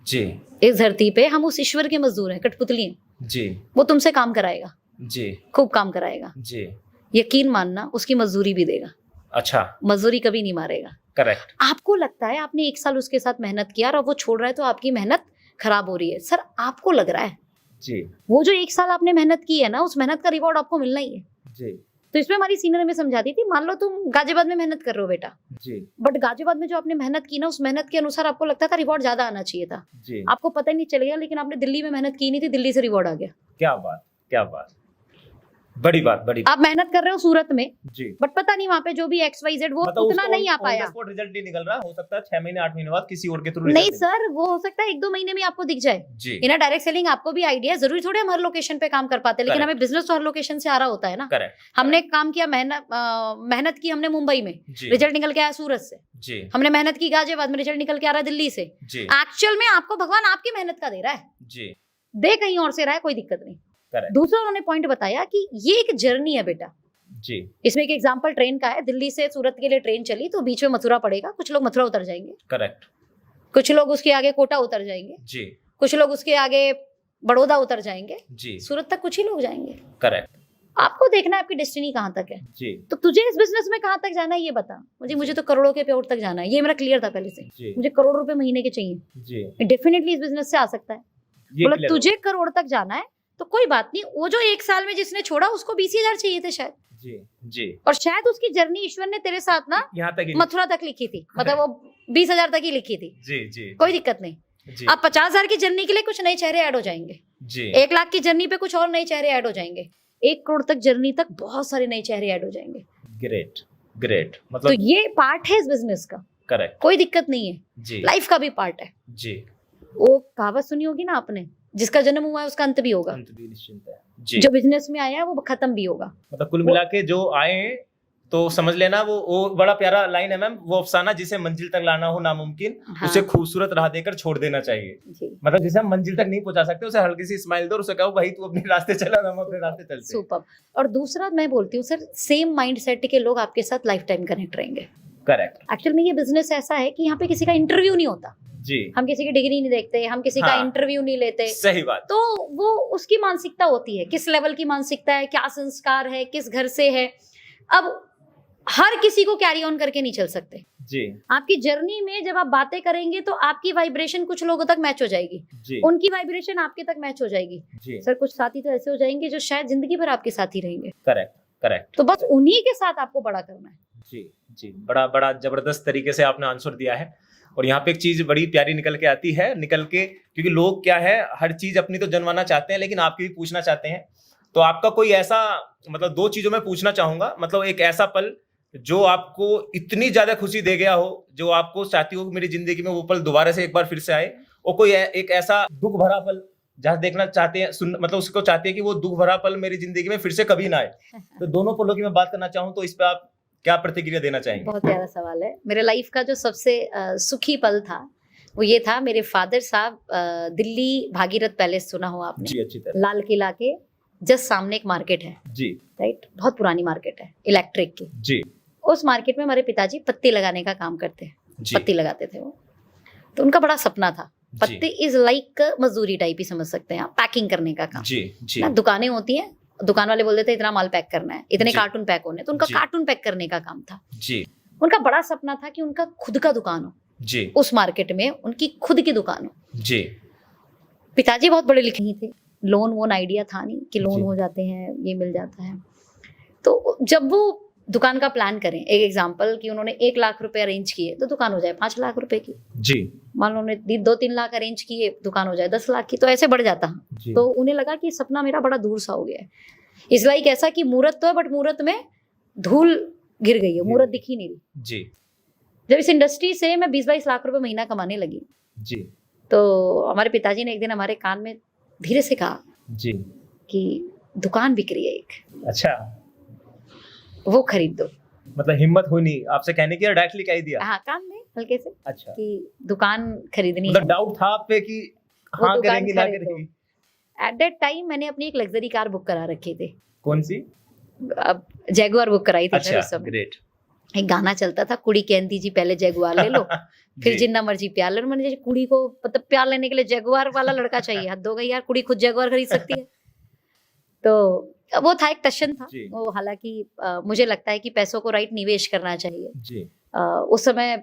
जी। इस धरती पे हम उस ईश्वर के मजदूर हैं, कठपुतली हैं। जी। वो तुमसे काम कराएगा, जी। खूब काम कराएगा। जी। यकीन मानना उसकी मजदूरी भी देगा। अच्छा। मजदूरी कभी नहीं मारेगा। करेक्ट। आपको लगता है आपने 1 साल उसके साथ मेहनत किया और वो छोड़ रहा है तो आपकी मेहनत खराब हो रही है। सर आपको लग रहा है जी। वो जो 1 साल आपने मेहनत की है ना, उस मेहनत का रिवॉर्ड आपको मिलना ही है। जी। तो इसमें हमारी सीनियर हमें समझाती थी, मान लो तुम गाजियाबाद में मेहनत कर रहे हो बेटा, जी। बट गाजियाबाद में जो आपने मेहनत की ना, उस मेहनत के अनुसार आपको लगता था रिवॉर्ड ज्यादा आना चाहिए था। जी। आपको पता ही नहीं चलेगा, लेकिन आपने दिल्ली में मेहनत की नहीं थी, दिल्ली से रिवॉर्ड आ गया। क्या बात, क्या बात, बड़ी बात, बड़ी बात। आप मेहनत कर रहे हो सूरत में, जी। बट पता नहीं वहाँ पे जो भी XYZ वो मतलब उतना नहीं आ पाया। रिजल्ट नहीं निकल रहा, हो सकता है 6 महीने 8 महीने बाद किसी और के थ्रू। नहीं सर, वो हो सकता है 1-2 महीने में आपको दिख जाए। जी। इन डायरेक्ट सेलिंग आपको भी आइडिया, जरूरी थोड़ी हम हर लोकेशन पे काम कर पाते हैं, लेकिन हमें बिजनेस तो हर लोकेशन से आ रहा होता है ना। करेक्ट। हमने काम किया, मेहनत की हमने मुंबई में, रिजल्ट निकल के आया सूरत से। जी। हमने मेहनत की गाजियाबाद में, रिजल्ट निकल के आ रहा है दिल्ली से। जी। एक्चुअल में आपको भगवान आपकी मेहनत का दे रहा है, जी। दे कहीं और से रहा है, कोई दिक्कत नहीं। करेक्ट। दूसरा उन्होंने पॉइंट बताया कि ये एक जर्नी है बेटा। जी। इसमें एक एग्जांपल ट्रेन का है, दिल्ली से सूरत के लिए ट्रेन चली तो बीच में मथुरा पड़ेगा, कुछ लोग मथुरा उतर जाएंगे, करेक्ट। कुछ लोग उसके आगे कोटा उतर जाएंगे, जी। कुछ लोग उसके आगे बड़ौदा उतर जाएंगे, जी। सूरत तक कुछ ही लोग जाएंगे। करेक्ट। आपको देखना है आपकी डेस्टिनी कहाँ तक है। जी। तो तुझे इस बिजनेस में कहाँ तक जाना है ये बता। मुझे तो करोड़ों के पेड़ तक जाना है, ये मेरा क्लियर था पहले से। जी। मुझे करोड़ रुपए महीने के चाहिए। जी। डेफिनेटली इस बिजनेस से आ सकता है। ये बोला clear तुझे करोड़ तक जाना है तो कोई बात नहीं, वो जो 1 साल में जिसने छोड़ा उसको 20,000 चाहिए थे शायद, जी। जी। और शायद उसकी जर्नी ईश्वर ने तेरे साथ ना यहाँ तक मथुरा तक लिखी थी, मतलब वो 20,000 तक ही लिखी थी। जी। जी। कोई दिक्कत नहीं। जी। अब 50,000 की जर्नी के लिए कुछ नए चेहरे ऐड हो जाएंगे, जी। 1 लाख की जर्नी पे कुछ और नए चेहरे ऐड हो जाएंगे, 1 करोड़ तक जर्नी तक बहुत सारे नए चेहरे ऐड हो जाएंगे। Great, great. तो मतलब ये पार्ट है इस बिजनेस का, करेक्ट। कोई दिक्कत नहीं है। जी। लाइफ का भी पार्ट है। जी। वो कहावत सुनी होगी ना आपने, जिसका जन्म हुआ है उसका अंत भी होगा। अंत भी निश्चिंत है। जी। जो बिजनेस में आया है वो खत्म भी होगा। मतलब कुल मिला के जो आए तो समझ लेना वो बड़ा प्यारा लाइन है मैम, वो अफसाना जिसे मंजिल तक लाना हो नामुमकिन, हाँ। उसे खूबसूरत राह देकर छोड़ देना चाहिए। जी। मतलब जिसे हम मंजिल तक नहीं पहुंचा सकते उसे हल्की सी स्माइल दो और उसे कहो भाई तू अपने रास्ते चला, हम अपने रास्ते चलते हैं। सुपर। और दूसरा मैं बोलती हूँ सर, सेम माइंड सेट के लोग आपके साथ लाइफ टाइम कनेक्ट रहेंगे। करेक्ट। एक्चुअल में ये बिजनेस ऐसा है कि यहाँ पे किसी का इंटरव्यू नहीं होता। जी। हम किसी की डिग्री नहीं देखते, हम किसी का हाँ। इंटरव्यू नहीं लेते। सही बात। तो वो उसकी मानसिकता होती है, किस लेवल की मानसिकता है, क्या संस्कार है, किस घर से है। अब हर किसी को कैरी ऑन करके नहीं चल सकते। जी। आपकी जर्नी में जब आप बातें करेंगे तो आपकी वाइब्रेशन कुछ लोगों तक मैच हो जाएगी, जी। उनकी वाइब्रेशन आपके तक मैच हो जाएगी। जी। सर कुछ साथी तो ऐसे हो जाएंगे जो शायद जिंदगी भर आपके साथ ही रहेंगे। Correct, correct. तो बस उन्हीं के साथ आपको बड़ा करना है। जी। जी। बड़ा बड़ा जबरदस्त तरीके से आपने आंसर दिया है। और यहाँ पे एक चीज बड़ी प्यारी निकल के आती है, क्योंकि लोग क्या है हर चीज अपनी तो जनवाना चाहते हैं लेकिन आपकी भी पूछना चाहते हैं। तो आपका कोई ऐसा, मतलब 2 चीजों में पूछना चाहूंगा, मतलब एक ऐसा पल जो आपको इतनी ज्यादा खुशी दे गया हो, जो आपको चाहती हो मेरी जिंदगी में वो पल दोबारा से एक बार फिर से आए, और कोई एक ऐसा दुख भरा पल जहाँ देखना चाहते हैं मतलब उसको चाहते हैं कि वो दुख भरा पल मेरी जिंदगी में फिर से कभी ना आए। तो दोनों पलों की मैं बात करना चाहूँ तो इस पे आप क्या प्रतिक्रिया देना चाहेंगे? बहुत प्यारा सवाल है। मेरे लाइफ का जो सबसे सुखी पल था वो ये था, मेरे फादर साहब दिल्ली भागीरथ पैलेस सुना हो आपने? जी, अच्छी तरह। लाल किला के जस्ट सामने एक मार्केट है। जी। राइट, बहुत पुरानी मार्केट है इलेक्ट्रिक की। जी। उस मार्केट में हमारे पिताजी पत्ती लगाने का काम करते हैं, जी। पत्ती लगाते थे वो। तो उनका बड़ा सपना था, पत्ती इज लाइक मजदूरी टाइप ही समझ सकते हैं आप, पैकिंग करने का काम। जी। जी। ना दुकानें होती हैं, दुकान वाले बोल देते हैं इतना माल पैक करना है, इतने जी। कार्टून पैक होने, तो उनका जी। कार्टून पैक करने का काम था। जी। उनका बड़ा सपना था कि उनका खुद का दुकान हो, जी। उस मार्केट में उनकी खुद की दुकान हो। जी। पिताजी बहुत बड़े लिखे नहीं थे, लोन वोन आइडिया था नहीं कि लोन जी। हो जाते हैं, ये मिल जाता है। तो जब वो दुकान का प्लान करें, एक एग्जांपल कि उन्होंने 1 लाख रुपए अरेंज किए तो दुकान हो जाए 5 लाख रुपए की। जी। मान लो उन्होंने 2-3 लाख अरेंज किए, दुकान हो जाए 10 लाख की, तो ऐसे बढ़ जाता। जी। तो उन्हें लगा कि सपना मेरा बड़ा दूर सा हो गया है। इस लाइक ऐसा कि मुहूर्त तो है बट मुहूर्त में धूल गिर गई है, मुहूर्त दिख ही नहीं रही। जी। जब इस इंडस्ट्री से मैं 20-22 लाख रुपए महीना कमाने लगी जी। तो हमारे पिताजी ने एक दिन हमारे कान में धीरे से कहा जी। कि दुकान बिक रही है एक, अच्छा, वो खरीद दो। मतलब हिम्मत हुई नहीं आपसे कहने की, डायरेक्टली कह ही दिया? हाँ, कान में हल्के से अच्छा, कि दुकान खरीदनी मतलब है। डाउट था आप पे कि वो हाँ दुकान करेंगी ना खरीदो। करेंगी। एट दैट टाइम मैंने अपनी एक लग्जरी कार बुक करा रखी थी, कौन सी? अब जैगुआर बुक कराई थी सर अच्छा उस समय। ग्रेट। एक गाना चलता था, कुड़ी कहती जी पहले जैगुआर ले लो फिर जिन्ना मर्जी प्यार ले लो। मैंने कुड़ी को मतलब प्यार लेने के लिए जैगुआर वाला लड़का चाहिए, हद हो गई यार, कुड़ी खुद जैगुआर खरीद सकती है। तो वो था एक टशन था वो। हालांकि मुझे लगता है कि पैसों को राइट निवेश करना चाहिए जी। उस समय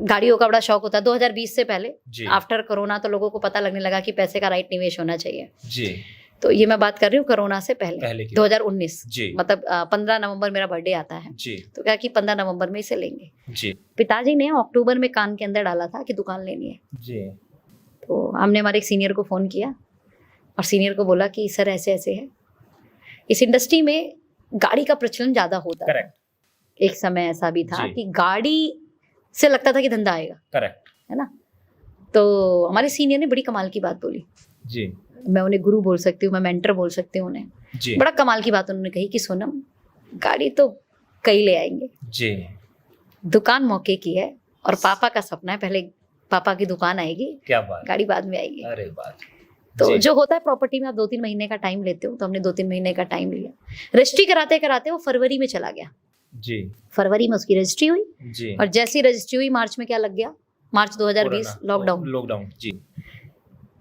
गाड़ियों का बड़ा शौक होता है 2020 से पहले। जी। आफ्टर कोरोना तो लोगों को पता लगने लगा कि पैसे का राइट निवेश होना चाहिए। जी। तो ये मैं बात कर रही हूँ कोरोना से पहले की 2019 जी। मतलब 15 नवंबर मेरा बर्थडे आता है जी। तो क्या कि 15 नवंबर में इसे लेंगे। जी। पिताजी ने अक्टूबर में कान के अंदर डाला था कि दुकान लेनी है। जी। तो हमने हमारे एक सीनियर को फोन किया और सीनियर को बोला कि सर ऐसे ऐसे है। इस इंडस्ट्री में गाड़ी का प्रचलन ज्यादा होता है। करेक्ट। एक समय ऐसा भी था कि गाड़ी से लगता था कि धंधा आएगा। करेक्ट है ना। तो हमारे सीनियर ने बड़ी कमाल की बात बोली जी। मैं उन्हें गुरु बोल सकती हूँ, मैं मेंटर बोल सकती हूँ उन्हें जी। बड़ा कमाल की बात उन्होंने कही कि सोनम गाड़ी तो कई ले आएंगे जी, दुकान मौके की है और पापा का सपना है, पहले पापा की दुकान आएगी, क्या बात, गाड़ी बाद में आएगी। अरे बात। तो जो होता है प्रॉपर्टी में आप 2-3 महीने का टाइम लेते हो, तो हमने 2-3 महीने का टाइम लिया। रजिस्ट्री कराते कराते वो फरवरी में चला गया जी। फरवरी में उसकी रजिस्ट्री हुई जी। और जैसी रजिस्ट्री हुई मार्च में क्या लग गया, मार्च 2020 लॉकडाउन जी।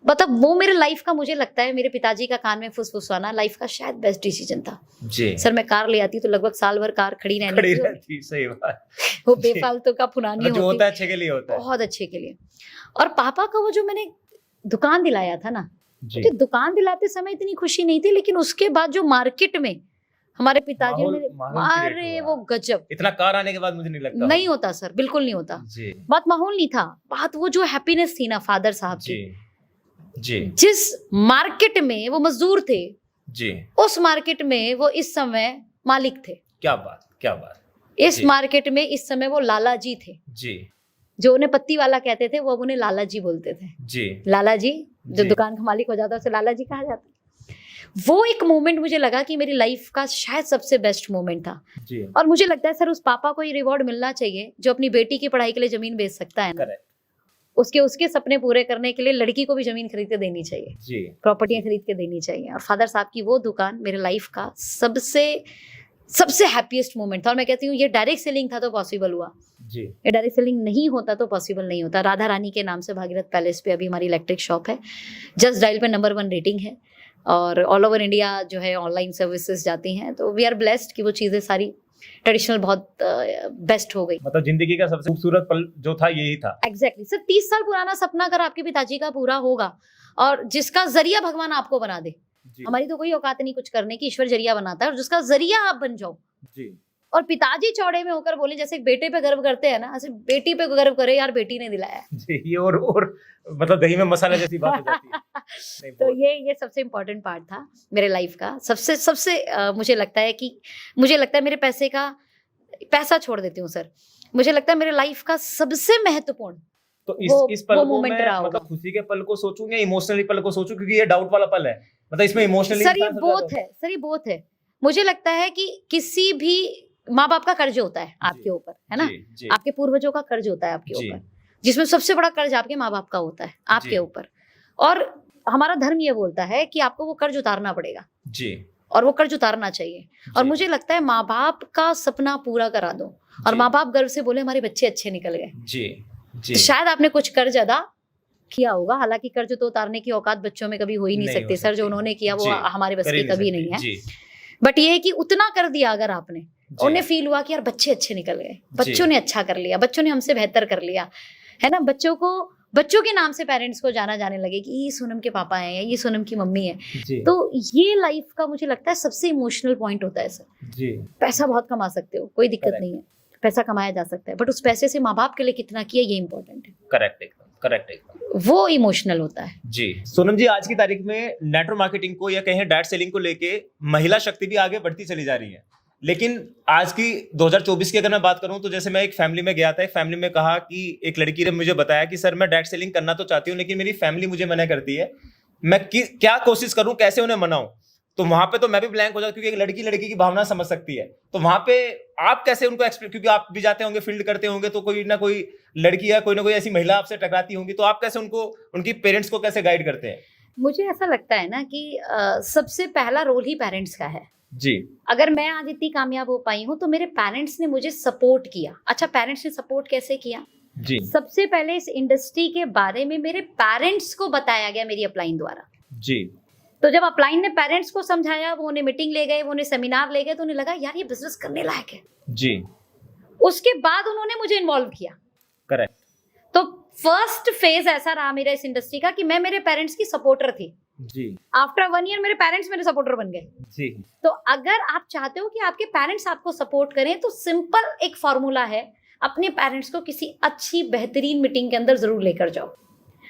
मतलब वो मेरे लाइफ का, मुझे लगता है मेरे पिताजी का कान में फुसफुसाना लाइफ का शायद बेस्ट डिसीजन था जी। सर मैं कार ले आती तो लगभग साल भर कार खड़ी रहती। सही बात। वो बेफालतू का पुरानी होती, होता है अच्छे के लिए होता है, बहुत अच्छे के लिए। और पापा का वो जो मैंने दुकान दिलाया था ना, मुझे दुकान दिलाते समय इतनी खुशी नहीं थी, लेकिन उसके बाद जो मार्केट में हमारे पिताजी ने, अरे वो गजब। इतना कार आने के बाद मुझे नहीं लगता नहीं होता सर, बिल्कुल नहीं होता जी। बात माहौल नहीं था, बात वो जो हैप्पीनेस थी ना फादर साहब की जी। जिस मार्केट में वो मजदूर थे जी, उस मार्केट में वो इस समय मालिक थे। क्या बात, क्या बात। इस मार्केट में इस समय वो लाला जी थे जी। जो उन्हें पत्ती वाला कहते थे वो अब उन्हें लाला जी बोलते थे जी। लाला जी जो दुकान का मालिक हो जाता है उसे लाला जी कहा जाता है। वो एक मोमेंट मुझे लगा कि मेरी लाइफ का शायद सबसे बेस्ट मोमेंट था जी। और मुझे लगता है सर उस पापा को ये रिवॉर्ड मिलना चाहिए जो अपनी बेटी की पढ़ाई के लिए जमीन बेच सकता है ना, उसके सपने पूरे करने के लिए लड़की को भी जमीन खरीद के देनी चाहिए जी, प्रॉपर्टियां खरीद के देनी चाहिए। और फादर साहब की वो दुकान मेरे लाइफ का सबसे हैप्पीएस्ट मोमेंट था। और मैं कहती हूँ ये डायरेक्ट सेलिंग था तो पॉसिबल हुआ जी, ये डायरेक्ट सेलिंग नहीं होता तो पॉसिबल नहीं होता। राधा रानी के नाम से भागीरथ पैलेस पे अभी हमारी इलेक्ट्रिक शॉप है, जस्ट डायल पे नंबर 1 रेटिंग है और ऑल ओवर इंडिया जो है ऑनलाइन सर्विसेज जाती हैं। तो वी आर ब्लेस्ड कि वो चीज़ें सारी ट्रेडिशनल बहुत बेस्ट हो गई। मतलब जिंदगी का सबसे खूबसूरत पल जो था यही था। एग्जैक्टली सर, 30 साल पुराना सपना अगर आपके पिताजी का पूरा होगा और जिसका जरिया भगवान आपको बना दे, हमारी तो कोई औकात नहीं कुछ करने की, ईश्वर जरिया बनाता है और जिसका जरिया आप बन जाओ जी। और पिताजी चौड़े में होकर बोले जैसे बेटे पे गर्व करते हैं ना, ऐसे बेटी पे गर्व करे यार बेटी ने दिलाया जी। ये और मतलब दही में मसाला जैसी बात हो जाती है। तो ये सबसे इम्पोर्टेंट पार्ट था मेरे लाइफ का। सबसे मुझे लगता है मेरे पैसा छोड़ देती हूँ सर, मुझे लगता है मेरे लाइफ का सबसे महत्वपूर्ण तो इस पल को मैं मतलब खुशी के पल को सोचूं या इमोशनली पल को सोचूं, क्योंकि ये डाउट वाला पल है, मतलब इसमें इमोशनली सर ये बोथ है। मुझे लगता है कि किसी भी माँ बाप का कर्ज होता है आपके ऊपर, है ना, आपके पूर्वजों का कर्ज होता है आपके ऊपर, जिसमें सबसे बड़ा कर्ज आपके माँ बाप का होता है आपके ऊपर। और हमारा धर्म ये बोलता है कि आपको वो कर्ज उतारना पड़ेगा जी, और वो कर्ज उतारना चाहिए। और मुझे लगता है माँ बाप का सपना पूरा करा दो और माँ बाप गर्व से बोले हमारे बच्चे अच्छे निकल गए जी। तो शायद आपने कुछ कर्ज अदा किया होगा, हालांकि कर्ज तो उतारने की औकात बच्चों में कभी हो ही नहीं सकती सर, जो उन्होंने किया वो हमारे बस की कभी नहीं है। बट ये है कि उतना कर दिया अगर आपने, उन्हें फील हुआ कि यार बच्चे अच्छे निकल गए, बच्चों ने अच्छा कर लिया, बच्चों ने हमसे बेहतर कर लिया, है ना, बच्चों के नाम से पेरेंट्स को जाने लगे कि ये सोनम के पापा हैं या ये सोनम की मम्मी है। तो ये लाइफ का मुझे लगता है सबसे इमोशनल पॉइंट होता है सर जी। पैसा बहुत कमा सकते हो, कोई दिक्कत नहीं है, पैसा कमाया जा सकता है, बट उस पैसे से माँ बाप के लिए कितना किया ये इंपॉर्टेंट है। करेक्ट वो इमोशनल होता है जी। सोनम जी आज की तारीख में नेटवर्क मार्केटिंग को या कहें डायरेक्ट सेलिंग को लेके महिला शक्ति भी आगे बढ़ती चली जा रही है, लेकिन आज की 2024 की अगर मैं बात करूं तो जैसे मैं एक फैमिली में गया था, एक फैमिली में कहा कि एक लड़की ने मुझे बताया कि सर मैं डायरेक्ट सेलिंग करना तो चाहती हूँ लेकिन मेरी फैमिली मुझे मना करती है, मैं क्या कोशिश करूं, कैसे उन्हें मनाऊं। तो वहां पे तो मैं भी ब्लैंक हो जाता, क्योंकि एक लड़की लड़की की भावना समझ सकती है। तो वहां पे आप कैसे उनको क्योंकि आप भी जाते होंगे, फील्ड करते होंगे, तो कोई ना कोई लड़की या कोई ना कोई ऐसी महिला आपसे टकराती होंगी, तो आप कैसे उनको, उनकी पेरेंट्स को कैसे गाइड करते हैं? मुझे ऐसा लगता है ना कि सबसे पहला रोल ही पेरेंट्स का है जी। अगर मैं आज इतनी कामयाब हो पाई हूँ तो मेरे पेरेंट्स ने मुझे सपोर्ट किया। अच्छा, पेरेंट्स ने सपोर्ट कैसे किया? जी। सबसे पहले इस इंडस्ट्री के बारे में मेरे पेरेंट्स को बताया गया मेरी अपलाइन द्वारा। जी। तो जब अपलाइन ने पेरेंट्स को समझाया, वो उन्हें मीटिंग ले गए, वो उन्हें सेमिनार ले गए, तो उन्हें लगा यार ये बिजनेस करने लायक है। जी। उसके बाद उन्होंने मुझे इन्वॉल्व किया। करेक्ट। तो फर्स्ट फेज ऐसा रहा मेरा इस इंडस्ट्री का कि मैं मेरे पेरेंट्स की सपोर्टर थी। जी। आफ्टर 1 ईयर मेरे पेरेंट्स मेरे सपोर्टर बन गए। जी। तो अगर आप चाहते हो कि आपके पेरेंट्स आपको सपोर्ट करें तो सिंपल एक फॉर्मूला है, अपने पेरेंट्स को किसी अच्छी बेहतरीन मीटिंग के अंदर जरूर लेकर जाओ।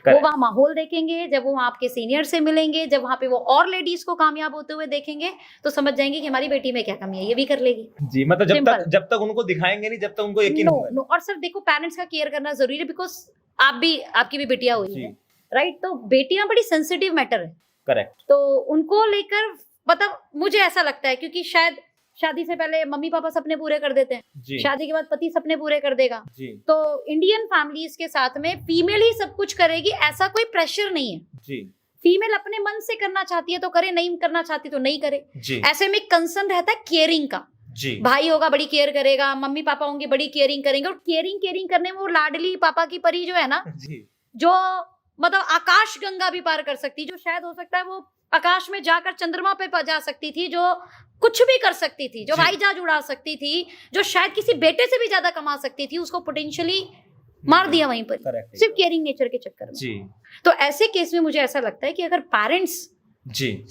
वो वहाँ माहौल देखेंगे, जब वो वहाँ आपके सीनियर से मिलेंगे, जब वहाँ पे वो और लेडीज को कामयाब होते हुए देखेंगे तो समझ जाएंगे कि हमारी बेटी में क्या कमी है, ये भी कर लेगी। जी, मतलब जब तक उनको दिखाएंगे नहीं, जब तक उनको यकीन होगा। नो, और सर देखो पेरेंट्स का केयर करना जरूरी है, बिकॉज आपकी भी बेटियां हुई है, राइट? तो बेटियां बड़ी सेंसिटिव मैटर है। करेक्ट। तो उनको लेकर मतलब मुझे ऐसा लगता है, क्योंकि शायद शादी से पहले मम्मी पापा सपने पूरे कर देते हैं, शादी के बाद पति सपने पूरे कर देगा। तो इंडियन फैमिलीज के साथ में फीमेल ही सब कुछ करेगी, ऐसा कोई प्रेशर नहीं है। जी। फीमेल अपने मन से करना चाहती है तो करे, नहीं करना चाहती तो नहीं करे। ऐसे में कंसर्न रहता है केयरिंग का। जी। भाई होगा बड़ी केयर करेगा, मम्मी पापा होंगे बड़ी केयरिंग करेंगे, और केयरिंग करने में वो लाडली पापा की परी जो है ना, जो मतलब आकाश गंगा भी पार कर सकती, जो शायद हो सकता है वो आकाश में जाकर चंद्रमा पे जा सकती थी, जो कुछ भी कर सकती थी, जो हवाई जहाज उड़ा सकती थी, जो शायद किसी बेटे से भी ज्यादा कमा सकती थी, उसको पोटेंशियली मार दिया वहीं पर, सिर्फ केयरिंग नेचर के चक्कर में। जी। तो ऐसे केस में मुझे ऐसा लगता है कि अगर पेरेंट्स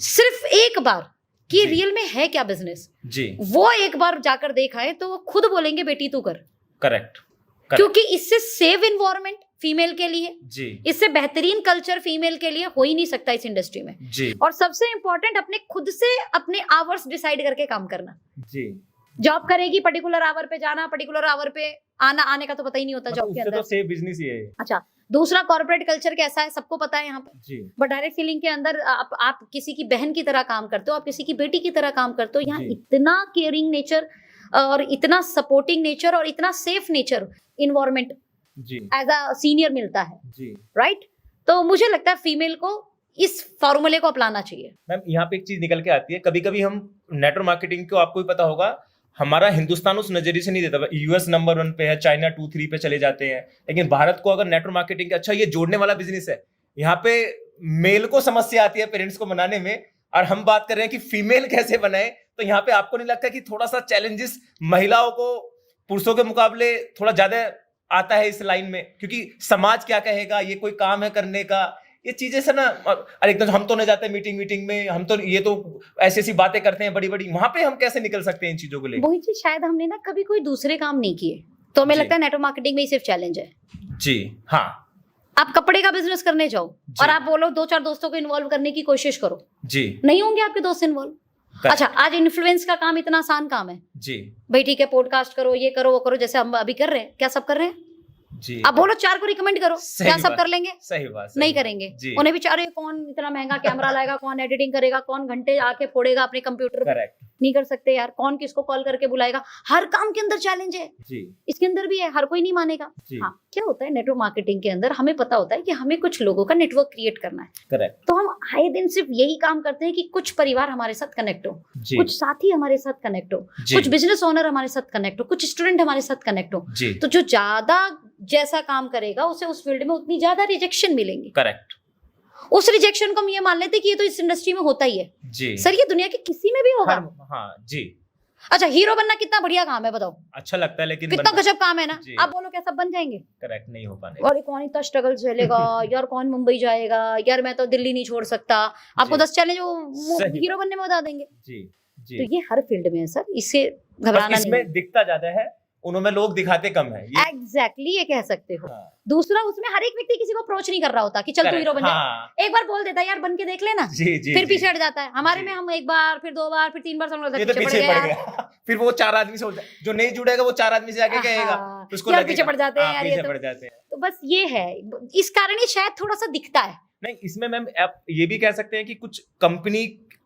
सिर्फ एक बार कि रियल में है क्या बिजनेस, वो एक बार जाकर देखा है तो वो खुद बोलेंगे बेटी तू कर। करेक्ट। क्योंकि इससे सेव इन्वायरमेंट फीमेल के लिए, इससे बेहतरीन कल्चर फीमेल के लिए हो ही नहीं सकता इस इंडस्ट्री में। और सबसे इंपॉर्टेंट अपने खुद से अपने आवर्स डिसाइड करके काम करना। जॉब करेगी, पर्टिकुलर आवर पे जाना, पर्टिकुलर आवर पे आने का तो पता ही नहीं होता जॉब के अंदर। तो सेफ बिजनेस ही है। अच्छा, दूसरा कॉर्पोरेट कल्चर कैसा है सबको पता है यहाँ पे, बट डायरेक्ट सेलिंग के अंदर आप किसी की बहन की तरह काम करते हो, आप किसी की बेटी की तरह काम करते हो। यहाँ इतना केयरिंग नेचर और इतना सपोर्टिंग नेचर और इतना safe nature environment as a senior मिलता है, राइट? तो मुझे लगता है फीमेल को इस फॉर्मूले को अपनाना चाहिए। मैम, यहाँ पे एक चीज निकल के आती है, कभी कभी हम नेटवर्क मार्केटिंग को, आपको भी पता होगा, हमारा हिंदुस्तान उस नजरिए से नहीं देता। यूएस नंबर 1 पे है, चाइना 2-3 पे चले जाते हैं, लेकिन भारत को अगर नेटवर्क मार्केटिंग, अच्छा ये जोड़ने वाला बिजनेस है, यहाँ पे मेल को समस्या आती है पेरेंट्स को बनाने में, और हम बात कर रहे हैं कि फीमेल कैसे बनाए। तो यहाँ पे आपको नहीं लगता कि थोड़ा सा चैलेंजेस महिलाओं को पुरुषों के मुकाबले थोड़ा ज्यादा आता है इस लाइन में? क्योंकि समाज क्या कहेगा, ये कोई काम है करने का, ये चीजें से ना, अरे एकदम हम तो नहीं जाते मीटिंग में, हम तो ये तो ऐसी बातें करते हैं बड़ी बड़ी, वहां पे हम कैसे निकल सकते हैं इन चीजों को लेकर? वही चीज शायद हमने ना कभी कोई दूसरे काम नहीं किए, तो हमें लगता है नेटवर्क मार्केटिंग में ही सिर्फ चैलेंज है। जी हाँ। आप कपड़े का बिजनेस करने जाओ और आप बोलो 2-4 दोस्तों को इन्वॉल्व करने की कोशिश करो, जी, नहीं होंगे आपके दोस्त इन्वॉल्व। अच्छा, आज इन्फ्लुएंस का काम इतना आसान काम है जी, भाई ठीक है, पॉडकास्ट करो, ये करो, वो करो, जैसे हम अभी कर रहे हैं। क्या सब कर रहे हैं जी? अब बोलो 4 को रिकमेंड करो, क्या सब कर लेंगे? सही बात, नहीं करेंगे। उन्हें भी चाहे कौन इतना महंगा कैमरा लाएगा, कौन एडिटिंग करेगा, कौन घंटे आके फोड़ेगा अपने कंप्यूटर पे, नहीं कर सकते यार। कौन किसको कॉल करके बुलाएगा? हर काम के अंदर चैलेंज है जी, इसके अंदर भी है, हर कोई नहीं मानेगा। हाँ, क्या होता है नेटवर्क मार्केटिंग के अंदर, हमें पता होता है कि हमें कुछ लोगों का नेटवर्क क्रिएट करना है। करेक्ट। तो हम आए दिन सिर्फ यही काम करते हैं कि कुछ परिवार हमारे साथ कनेक्ट हो, कुछ साथी हमारे साथ कनेक्ट हो, कुछ बिजनेस ओनर हमारे साथ कनेक्ट हो, कुछ स्टूडेंट हमारे साथ कनेक्ट हो। तो जो ज्यादा जैसा काम करेगा उसे उस फील्ड में उतनी ज्यादा रिजेक्शन मिलेंगी। करेक्ट। उस रिजेक्शन को हम ये मान लेते कि ये तो इस इंडस्ट्री में होता ही है जी। सर, ये दुनिया के किसी में भी होगा। हाँ जी। अच्छा, हीरो बनना कितना बढ़िया काम है बताओ, अच्छा लगता है, लेकिन कितना गजब काम है ना। आप बोलो क्या सब बन जाएंगे? करेक्ट, नहीं हो पाने। और कौन इतना स्ट्रगल झेलेगा यार, कौन मुंबई जाएगा यार, मैं तो दिल्ली नहीं छोड़ सकता। आपको 10 चैलेंज वो हीरो बनने में बता देंगे जी। तो ये हर फील्ड में है सर, इससे घबराना नहीं। इसमें दिखता ज्यादा है, उनमें लोग दिखाते कम है। एग्जैक्टली, ये कह सकते हो। हाँ। दूसरा, उसमें हर एक व्यक्ति किसी को अप्रोच नहीं कर रहा होता कि चल तू हीरो बन जा। एक बार बोल देता है यार बन के देख लेना, फिर पीछे हट जाता है। हमारे में हम एक बार, फिर 2 बार, फिर 3 बार समझ पीछे पड़ गया। फिर वो 4 आदमी से, जो नहीं जुड़ेगा वो 4 आदमी से आगे कहेगा, उसको पीछे पड़ जाते हैं यार, पड़ जाते हैं। तो बस ये है, इस कारण ये शायद थोड़ा सा दिखता है। नहीं, इसमें मैम आप ये भी कह सकते हैं कि कुछ कंपनी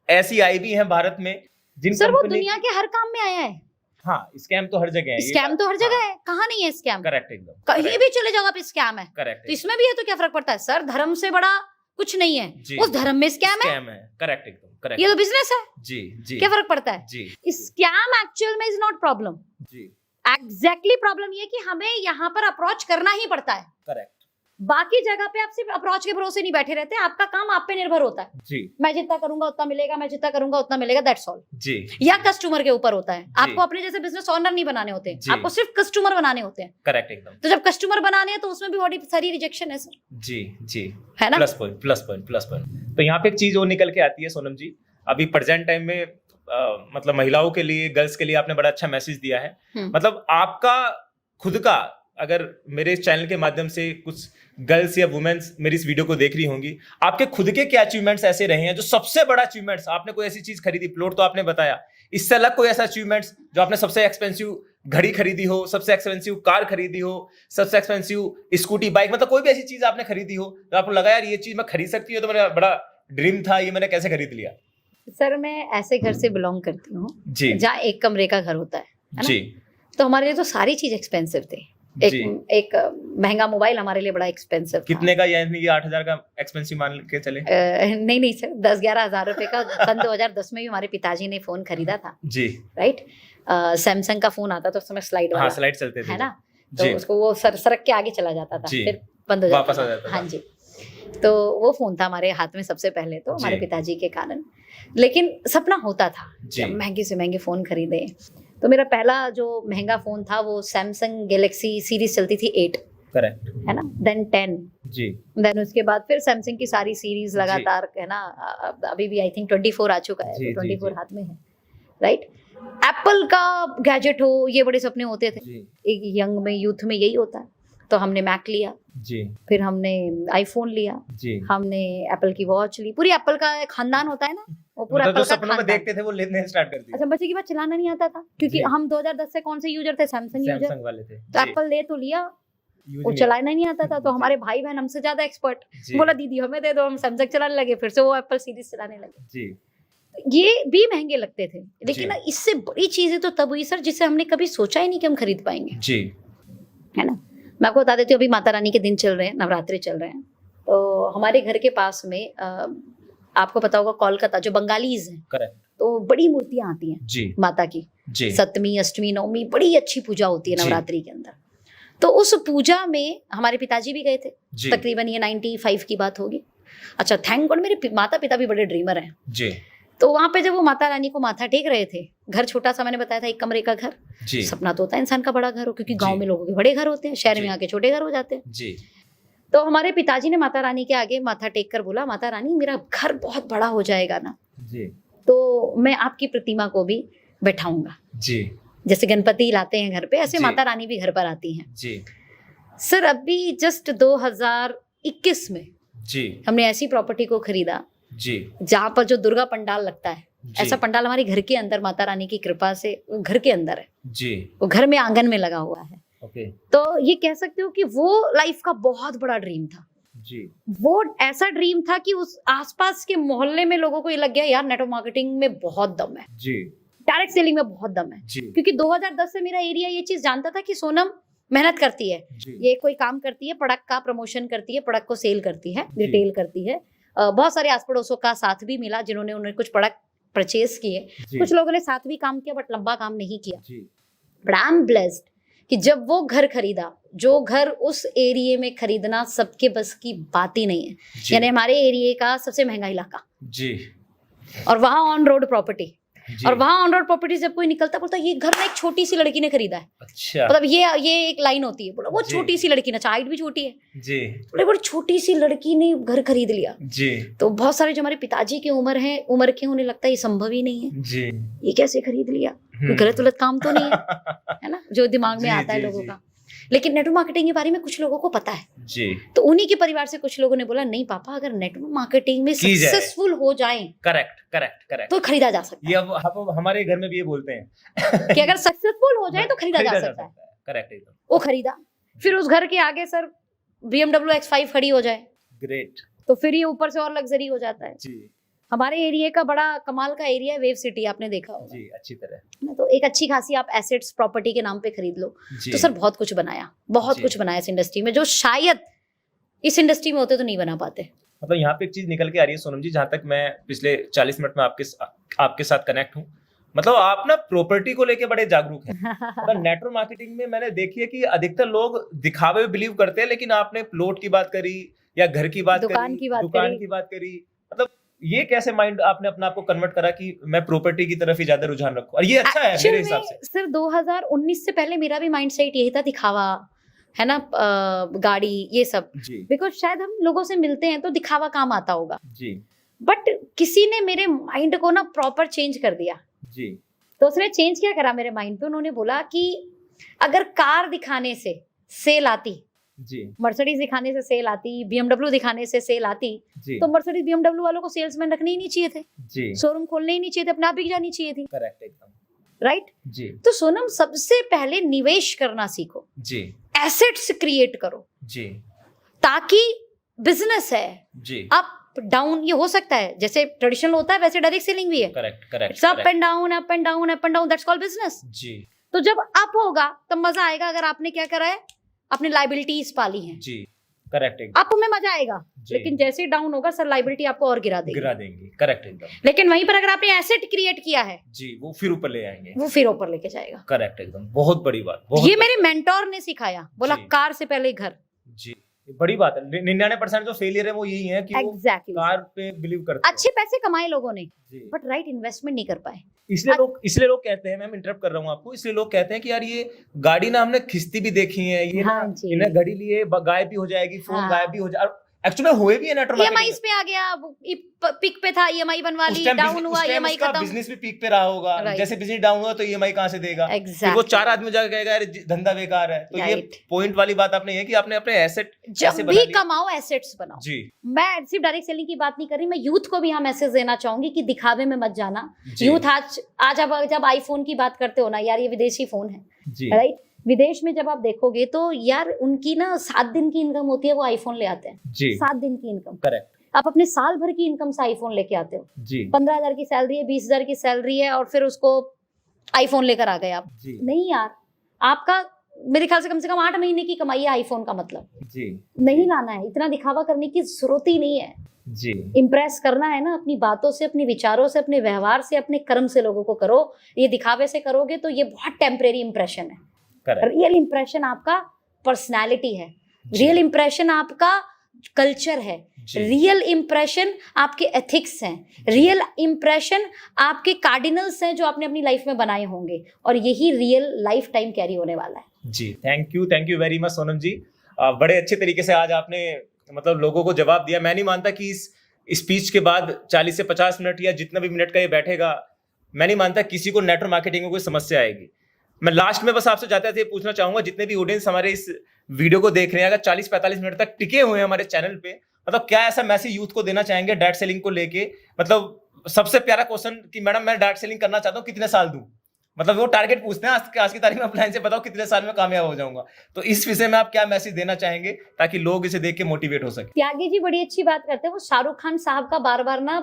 ऐसी आई भी हैं भारत में जिन सर वो कंपनी दुनिया के हर काम में आया है। हाँ, स्कैम तो हर जगह है, स्कैम तो हर जगह है, कहाँ नहीं है स्कैम? करेक्ट, एकदम कहीं भी चले जाओ आप स्कैम है। करेक्ट, तो इसमें भी है तो क्या फर्क पड़ता है सर? धर्म से बड़ा कुछ नहीं है, उस धर्म में स्कैम है। करेक्ट, एकदम करेक्ट। ये तो बिजनेस है जी जी, क्या फर्क पड़ता है? जी, स्कैम एक्चुअल में इज नॉट प्रॉब्लम। जी, एग्जैक्टली प्रॉब्लम ये कि हमें यहाँ पर अप्रोच करना ही पड़ता है। करेक्ट, बाकी जगह पे आप सिर्फ अप्रोच के भरोसे नहीं बैठे रहते, आपका काम आप पे निर्भर होता है। जी, मैं जितना करूंगा उतना मिलेगा, मैं जितना करूंगा उतना मिलेगा, दैट्स ऑल। जी, या कस्टमर के ऊपर होता है। आपको अपने जैसे बिजनेस ऑनर नहीं बनाने होते, आपको सिर्फ कस्टमर बनाने होते हैं। करेक्ट, एकदम। तो जब कस्टमर बनाने हैं तो उसमें भी बड़ी सारी रिजेक्शन है सर। जी जी, है ना? Plus point, plus point, plus point. तो यहाँ पे एक चीज और निकल के आती है सोनम जी, अभी प्रेजेंट टाइम में मतलब महिलाओं के लिए, गर्ल्स के लिए आपने बड़ा अच्छा मैसेज दिया है। मतलब आपका खुद का, अगर मेरे इस चैनल के माध्यम से कुछ गर्ल्स या वुमेन्स मेरी इस वीडियो को देख रही होंगी, आपके खुद के क्या अचीवमेंट्स ऐसे रहे हैं जो सबसे बड़ा अचीवमेंट्स, आपने कोई ऐसी चीज खरीदी, प्लॉट तो आपने बताया, इससे अलग कोई ऐसा अचीवमेंट्स जो आपने सबसे एक्सपेंसिव घड़ी खरीदी हो, सबसे एक्सपेंसिव कार खरीदी हो, सबसे एक्सपेंसिव स्कूटी, बाइक, मतलब कोई भी ऐसी चीज आपने खरीदी हो तो आपको लगा यार ये चीज मैं खरीद सकती हूँ, तो मेरा बड़ा ड्रीम था, ये मैंने कैसे खरीद लिया? सर मैं ऐसे घर से बिलोंग करती हूँ जहाँ एक कमरे का घर होता है जी। तो हमारे लिए तो सारी चीज एक्सपेंसिव थी। एक महंगा मोबाइल हमारे लिए बड़ा एक्सपेंसिव था। कितने का? यानी 8,000 का एक्सपेंसिव मान के चले? नहीं सर, 10-11 हजार रुपए का सन 2010 में भी हमारे पिताजी ने फोन खरीदा था जी, राइट। सैमसंग का फोन आता था उस समय, स्लाइड वाला, स्लाइड चलते थे, है ना? तो उसको वो सरक के आगे चला जाता था, फिर बंद हो जाता था। हाँ जी, तो वो फोन था हमारे हाथ में सबसे पहले, तो हमारे पिताजी के कारण। लेकिन सपना होता था महंगे से महंगे फोन खरीदे। तो मेरा पहला जो महंगा फोन था वो सैमसंग गैलेक्सी सीरीज चलती थी 8, करेक्ट, है ना, देन 10 जी, देन उसके बाद फिर सैमसंग की सारी सीरीज लगातार, है ना, अभी भी आई थिंक 24 आ चुका है, तो 24 हाथ में है, राइट। एप्पल का गैजेट हो, ये बड़े सपने होते थे एक यंग में, यूथ में यही होता है। तो हमने मैक लिया जी, फिर हमने आईफोन लिया जी, हमने एप्पल की वॉच ली, पूरी एप्पल का खानदान होता है ना, वो पूरा एप्पल का खानदान देखते थे, वो लेने स्टार्ट कर दिया। अच्छा, बच्चे की बात चलाना नहीं आता था, क्योंकि हम 2010 से कौन से यूजर थे? सैमसंग वाले थे। तो एप्पल ले तो लिया, वो चलाना नहीं आता था। तो हमारे भाई बहन हमसे ज्यादा एक्सपर्ट, बोला दीदी हमें दे दो, हम सैमसंग चलाने लगे, फिर से वो एप्पल सीरीज चलाने लगे जी। ये भी महंगे लगते थे, लेकिन इससे बड़ी चीजें तो तब हुई सर जिसे हमने कभी सोचा ही नहीं कि हम खरीद पाएंगे जी, है ना। मैं आपको बता देती हूँ, अभी माता रानी के दिन चल रहे हैं, नवरात्रि चल रहे हैं, तो हमारे घर के पास में आपको पता होगा कोलकाता, जो बंगालीज हैं, करेक्ट, तो बड़ी मूर्तियां आती हैं जी, माता की जी, सप्तमी, अष्टमी, नवमी, बड़ी अच्छी पूजा होती है नवरात्रि के अंदर। तो उस पूजा में हमारे पिताजी भी गए थे, तकरीबन ये 95 की बात होगी। अच्छा, थैंक गॉड मेरे माता पिता भी बड़े ड्रीमर हैं जी। तो वहां पे जब वो माता रानी को माथा टेक रहे थे, घर छोटा सा, मैंने बताया था, एक कमरे का घर, सपना तो होता है इंसान का बड़ा घर हो, क्योंकि गांव में लोगों के बड़े घर होते हैं, शहर में आके छोटे घर हो जाते हैं जी। तो हमारे पिताजी ने माता रानी के आगे माथा टेक कर बोला, माता रानी मेरा घर बहुत बड़ा हो जाएगा ना जी, तो मैं आपकी प्रतिमा को भी बैठाऊंगा जी, जैसे गणपति लाते हैं घर पे, ऐसे माता रानी भी घर पर आती हैं जी। सर अभी जस्ट 2021 में जी हमने ऐसी प्रॉपर्टी को खरीदा जी, जहाँ पर जो दुर्गा पंडाल लगता है, ऐसा पंडाल हमारे घर के अंदर माता रानी की कृपा से वो घर के अंदर है जी, वो घर में आंगन में लगा हुआ है। ओके। तो ये कह सकते हो कि वो लाइफ का बहुत बड़ा ड्रीम था जी। वो ऐसा ड्रीम था कि उस आसपास के मोहल्ले में लोगों को ये लग गया यार नेटवर्क मार्केटिंग में बहुत दम है जी, डायरेक्ट सेलिंग में बहुत दम है जी। क्योंकि 2010 से मेरा एरिया ये चीज जानता था कि सोनम मेहनत करती है, ये कोई काम करती है, प्रोडक्ट का प्रमोशन करती है, प्रोडक्ट को सेल करती है, रिटेल करती है। बहुत सारे आस पड़ोसों का साथ भी मिला जिन्होंने उन्हें कुछ प्रोडक्ट परचेज किए, कुछ लोगों ने साथ भी काम किया बट लंबा काम नहीं किया। बट आई एम ब्लेस्ड कि जब वो घर खरीदा, जो घर उस एरिया में खरीदना सबके बस की बात ही नहीं है, यानी हमारे एरिया का सबसे महंगा इलाका जी, और वहां ऑन रोड प्रॉपर्टी, और वहां ऑन रोड प्रॉपर्टी जब कोई निकलता बोलता ये घर ना एक छोटी सी लड़की ने खरीदा है। अच्छा। मतलब ये एक लाइन होती है, बोला वो छोटी सी लड़की ना, हाइट भी छोटी है जी, बड़ी छोटी सी लड़की ने घर खरीद लिया जी। तो बहुत सारे जो हमारे पिताजी की उम्र के उन्हें लगता है ये संभव ही नहीं है जी, ये कैसे खरीद लिया, गलत काम तो नहीं है ना, जो दिमाग में आता है लोगों का। लेकिन नेटवर्क मार्केटिंग के बारे में कुछ लोगों को पता है जी, तो उन्हीं के परिवार से कुछ लोगों ने बोला नहीं पापा, अगर नेटवर्क मार्केटिंग में सक्सेसफुल हो जाए, करेक्ट, तो खरीदा जा सकता है। ये हमारे घर में भी ये बोलते हैं कि अगर सक्सेसफुल हो जाए तो खरीदा जा सकता है। करेक्ट, एकदम। वो खरीदा, फिर उस घर के आगे सर BMW X5 खड़ी हो जाए, ग्रेट, तो फिर ये ऊपर से और लग्जरी हो जाता है जी। हमारे एरिया का बड़ा कमाल का एरिया है, वेव सिटी, आपने देखा होगा जी, अच्छी तरह ना। तो एक अच्छी खासी आप एसेट्स प्रॉपर्टी के नाम पे खरीद लो, जी। तो सर बहुत कुछ बनाया, बहुत जी। कुछ बनाया इस इंडस्ट्री में, जो शायद इस इंडस्ट्री में होते तो नहीं बना पाते। मतलब यहाँ पे एक चीज निकल के आ रही है सोनम जी, जहां तक मैं पिछले 40 मिनट में आपके साथ कनेक्ट हूँ, मतलब आप ना प्रॉपर्टी को लेके बड़े जागरूक हैं। मतलब नेटवर्क मार्केटिंग में मैंने देखी है कि अधिकतर लोग दिखावे में बिलीव करते हैं, लेकिन आपने प्लॉट की बात करी या घर की बात दुकान करी, की बात दुकान करी। की बात करी, मतलब ये कैसे माइंड आपने अपना आपको कन्वर्ट करा कि मैं प्रॉपर्टी की तरफ ही ज्यादा रुझान रखूं, और ये अच्छा है Actual मेरे हिसाब में से। सर 2019 से पहले मेरा भी माइंडसेट यही था, दिखावा है ना, गाड़ी ये सब, जी बिकॉज शायद हम लोगों से मिलते हैं तो दिखावा काम आता होगा, जी बट किसी ने मेरे माइंड को ना प्रॉपर चेंज कर दिया। जी तो उसने चेंज क्या करा मेरे माइंड पे, उन्होंने बोला कि अगर कार दिखाने से सेल आती, जी मर्सिडीज दिखाने से सेल आती, बीएमडब्ल्यू दिखाने से सेल आती, जी तो मर्सिडीज बीएमडब्ल्यू वालों को सेल्समैन रखने ही नहीं चाहिए थे, जी, शोरूम खोलने ही नहीं चाहिए थे, अपने आप बिक जानी चाहिए थी, करेक्ट एकदम। राइट। जी तो सोनम, सबसे पहले निवेश करना सीखो, जी एसेट्स क्रिएट करो, जी ताकि बिजनेस है जी, अप डाउन, ये हो सकता है जैसे ट्रेडिशनल होता है वैसे डायरेक्ट सेलिंग भी है, correct correct it's up and down up and down up and down, that's called business. जी तो जब अप होगा तब मजा आएगा, अगर आपने क्या करा है, अपनी लाइबिलिटीज पाली हैं, जी, करेक्ट एकदम। अप में मजा आएगा, जी। लेकिन जैसे डाउन होगा सर लाइबिलिटी आपको और गिरा देगी। गिरा देंगे, करेक्ट एकदम। लेकिन वहीं पर अगर आपने एसेट क्रिएट किया है, जी, वो फिर ऊपर ले आएंगे, वो फिर ऊपर लेके जाएगा। करेक्ट एकदम, बहुत बड़ी बात, बहुत ये मेरे मेंटोर ने सिखाया, बोला जी। कार से पहले घर। जी, ये बड़ी बात है। 99% जो फेलियर है वो यही है कि वो एग्जैक्टली कार पे बिलीव करते हैं। अच्छे पैसे कमाए लोगों ने, जी, बट राइट इन्वेस्टमेंट नहीं कर पाए। इसलिए लोग कहते हैं, मैं इंटरप्ट कर रहा हूँ आपको, इसलिए लोग कहते हैं कि यार ये गाड़ी ना हमने खिस्ती भी देखी है, ये हाँ ना जी। इन्हें घड़ी लिए गायब भी हो जाएगी, फोन हाँ। गायब भी हो जाए, एक्चुअली हुए भी है नेटवर्क ईएमआई पे आ गया, पिक पे था, ईएमआई बनवा ली, डाउन हुआ, ईएमआई खत्म। बिजनेस भी पीक पे रहा होगा, Right. जैसे बिजनेस डाउन हुआ तो ईएमआई कहां से देगा, फिर वो Exactly. 4 आदमी जाकर कहेगा यार धंधा बेकार है। तो ये Right. पॉइंट वाली बात आपने ये कि आपने अपने एसेट जब भी कमाओ एसेट्स बनाओ। जी मैं सिर्फ डायरेक्ट सेलिंग की बात नहीं कर रही, मैं यूथ को भी यहाँ मैसेज देना चाहूंगी कि दिखावे में मत जाना। जी। यूथ आज अब जब आईफोन की बात करते हो ना, यार ये विदेशी फोन है, जी राइट। विदेश में जब आप देखोगे तो यार उनकी ना 7 दिन की इनकम होती है, वो आईफोन ले आते हैं। जी 7 दिन की इनकम, करेक्ट आप अपने साल भर की इनकम से आईफोन लेके आते हो। जी 15,000 की सैलरी है, 20,000 की सैलरी है, और फिर उसको आईफोन लेकर आ गए आप। जी नहीं यार, आपका मेरे ख्याल से कम 8 महीने की कमाई है आईफोन का, मतलब जी नहीं लाना है, इतना दिखावा करने की जरूरत ही नहीं है। जी इम्प्रेस करना है ना अपनी बातों से, अपने विचारों से, अपने व्यवहार से, अपने कर्म से लोगों को करो। ये दिखावे से करोगे तो ये बहुत टेम्परेरी इंप्रेशन है। करेक्ट रियल इंप्रेशन आपका पर्सनैलिटी है, जी। रियल इंप्रेशन आपका कल्चर है, जी रियल इंप्रेशन आपके एथिक्स हैं, रियल इंप्रेशन आपके कार्डिनल्स हैं जो आपने अपनी लाइफ में बनाए होंगे, और यही रियल लाइफ टाइम कैरी होने वाला है। जी, thank you very much Sonam ji. बड़े अच्छे तरीके से आज आपने मतलब लोगों को जवाब दिया। मैं नहीं मानता कि इस स्पीच के बाद 40 से 50 मिनट या जितना भी मिनट का ये बैठेगा, मैं नहीं मानता किसी को नेटवर्क मार्केटिंग में कोई समस्या आएगी। मैं लास्ट में बस आपसे जाते थे पूछना चाहूंगा, जितने भी ऑडियंस हमारे इस वीडियो को देख रहे हैं, अगर 40-45 मिनट तक टिके हुए हैं हमारे चैनल पे, मतलब क्या ऐसा मैसेज यूथ को देना चाहेंगे डायरेक्ट सेलिंग को लेके? मतलब सबसे प्यारा क्वेश्चन कि मैडम मैं डायरेक्ट सेलिंग करना चाहता हूँ, कितने साल दूं? मतलब वो टारगेट पूछते हैं आज की तारीख में, अपने से बताओ कितने साल में कामयाब हो जाऊंगा। तो इस विषय में आप क्या मैसेज देना चाहेंगे ताकि लोग इसे देख के मोटिवेट हो सके? त्यागी जी बड़ी अच्छी बात करते हैं, वो शाहरुख खान साहब का बार बार ना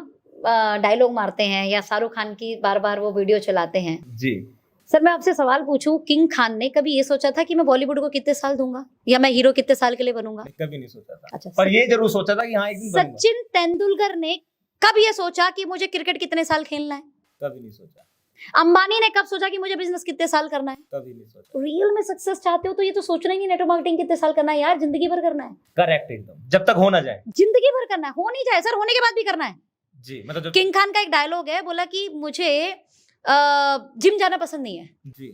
डायलॉग मारते हैं, या शाहरुख खान की बार बार वो वीडियो चलाते हैं। जी सर मैं आपसे सवाल पूछूं, किंग खान ने कभी ये सोचा था कि मैं बॉलीवुड को कितने साल दूंगा, या मैं हीरो कितने साल के लिए बनूंगा? कभी नहीं सोचा था। अच्छा, पर ये जरूर सोचा था कि हाँ एक दिन बनूंगा। सचिन तेंदुलकर ने कब ये सोचा कि मुझे क्रिकेट कितने साल खेलना है? कभी नहीं सोचा। अंबानी ने कब सोचा कि मुझे बिजनेस कितने साल करना है? कभी नहीं सोचा। रियल में सक्सेस चाहते हो तो ये तो सोचना ही नहीं नेटवर्क मार्केटिंग कितने साल करना है, यार जिंदगी भर करना है। करेक्ट एकदम, जब तक हो ना जाए। जिंदगी भर करना है, हो नहीं जाए सर, होने के बाद भी करना है। जी मतलब किंग खान का एक डायलॉग है, बोला कि मुझे जिम जाना पसंद नहीं है, जी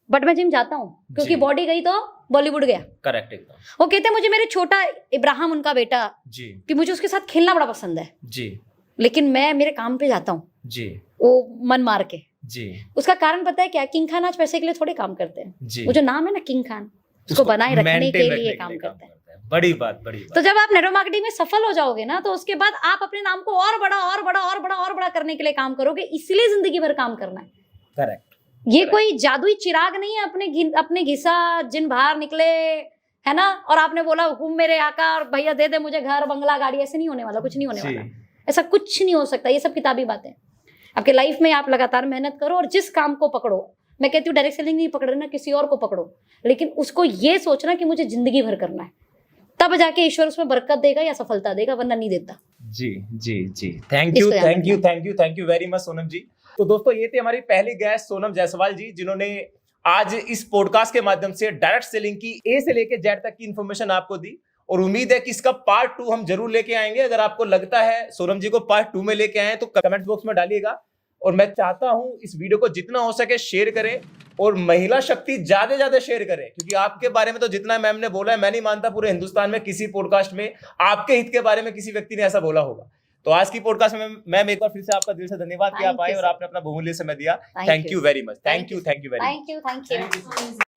बट मैं जिम जाता हूँ क्योंकि जी। बॉडी गई तो बॉलीवुड गया। करेक्ट एकदम। वो कहते हैं मुझे मेरे छोटा इब्राहिम, उनका बेटा, जी कि मुझे उसके साथ खेलना बड़ा पसंद है, जी लेकिन मैं मेरे काम पे जाता हूँ जी वो मन मार के। जी उसका कारण पता है क्या? किंग खान आज पैसे के लिए थोड़े काम करते हैं, जी, वो जो नाम है ना किंग खान, उसको बनाए रखने maintain के रखने लिए काम करते हैं। बड़ी बात, बड़ी तो बात। जब आप नेटवर्क मार्केटिंग में सफल हो जाओगे ना, तो उसके बाद आप अपने नाम को और बड़ा और बड़ा और बड़ा और बड़ा करने के लिए काम करोगे, इसलिए जिंदगी भर काम करना है। करेक्ट। ये कोई जादुई चिराग नहीं है अपने घिसा जिन बाहर निकले, है ना, और आपने बोला हुकुम मेरे आका और भैया दे दे मुझे घर बंगला गाड़ी, ऐसे नहीं होने वाला, कुछ नहीं होने वाला। ऐसा कुछ नहीं हो सकता, ये सब किताबी बातें। आपके लाइफ में आप लगातार मेहनत करो और जिस काम को पकड़ो, मैं कहती हूँ डायरेक्ट सेलिंग नहीं पकड़ना, किसी और को पकड़ो, लेकिन उसको ये सोचना कि मुझे जिंदगी भर करना है, तब जाके ईश्वर उसमें बरकत देगा या सफलता देगा, वरना नहीं देता। जी जी जी, thank you very much Sonam ji. तो दोस्तों ये थी हमारी पहली गेस्ट सोनम जायसवाल जी, जिन्होंने आज इस पॉडकास्ट के माध्यम से डायरेक्ट सेलिंग की ए से लेके जेड तक की इंफॉर्मेशन आपको दी, और उम्मीद है कि इसका पार्ट 2 हम जरूर लेके आएंगे। अगर आपको लगता है सोनम जी को पार्ट 2 में लेके आए तो कमेंट बॉक्स में डालिएगा, और मैं चाहता हूं इस वीडियो को जितना हो सके शेयर करें, और महिला शक्ति ज्यादा शेयर करें, क्योंकि आपके बारे में तो जितना मैम ने बोला है, मैं नहीं मानता पूरे हिंदुस्तान में किसी पॉडकास्ट में आपके हित के बारे में किसी व्यक्ति ने ऐसा बोला होगा। तो आज की पॉडकास्ट में मैम एक बार फिर से आपका दिल से धन्यवाद कि आप आए और आपने अपना बहुमूल्य समय दिया। Thank you very much. Thank you very much. Thank you.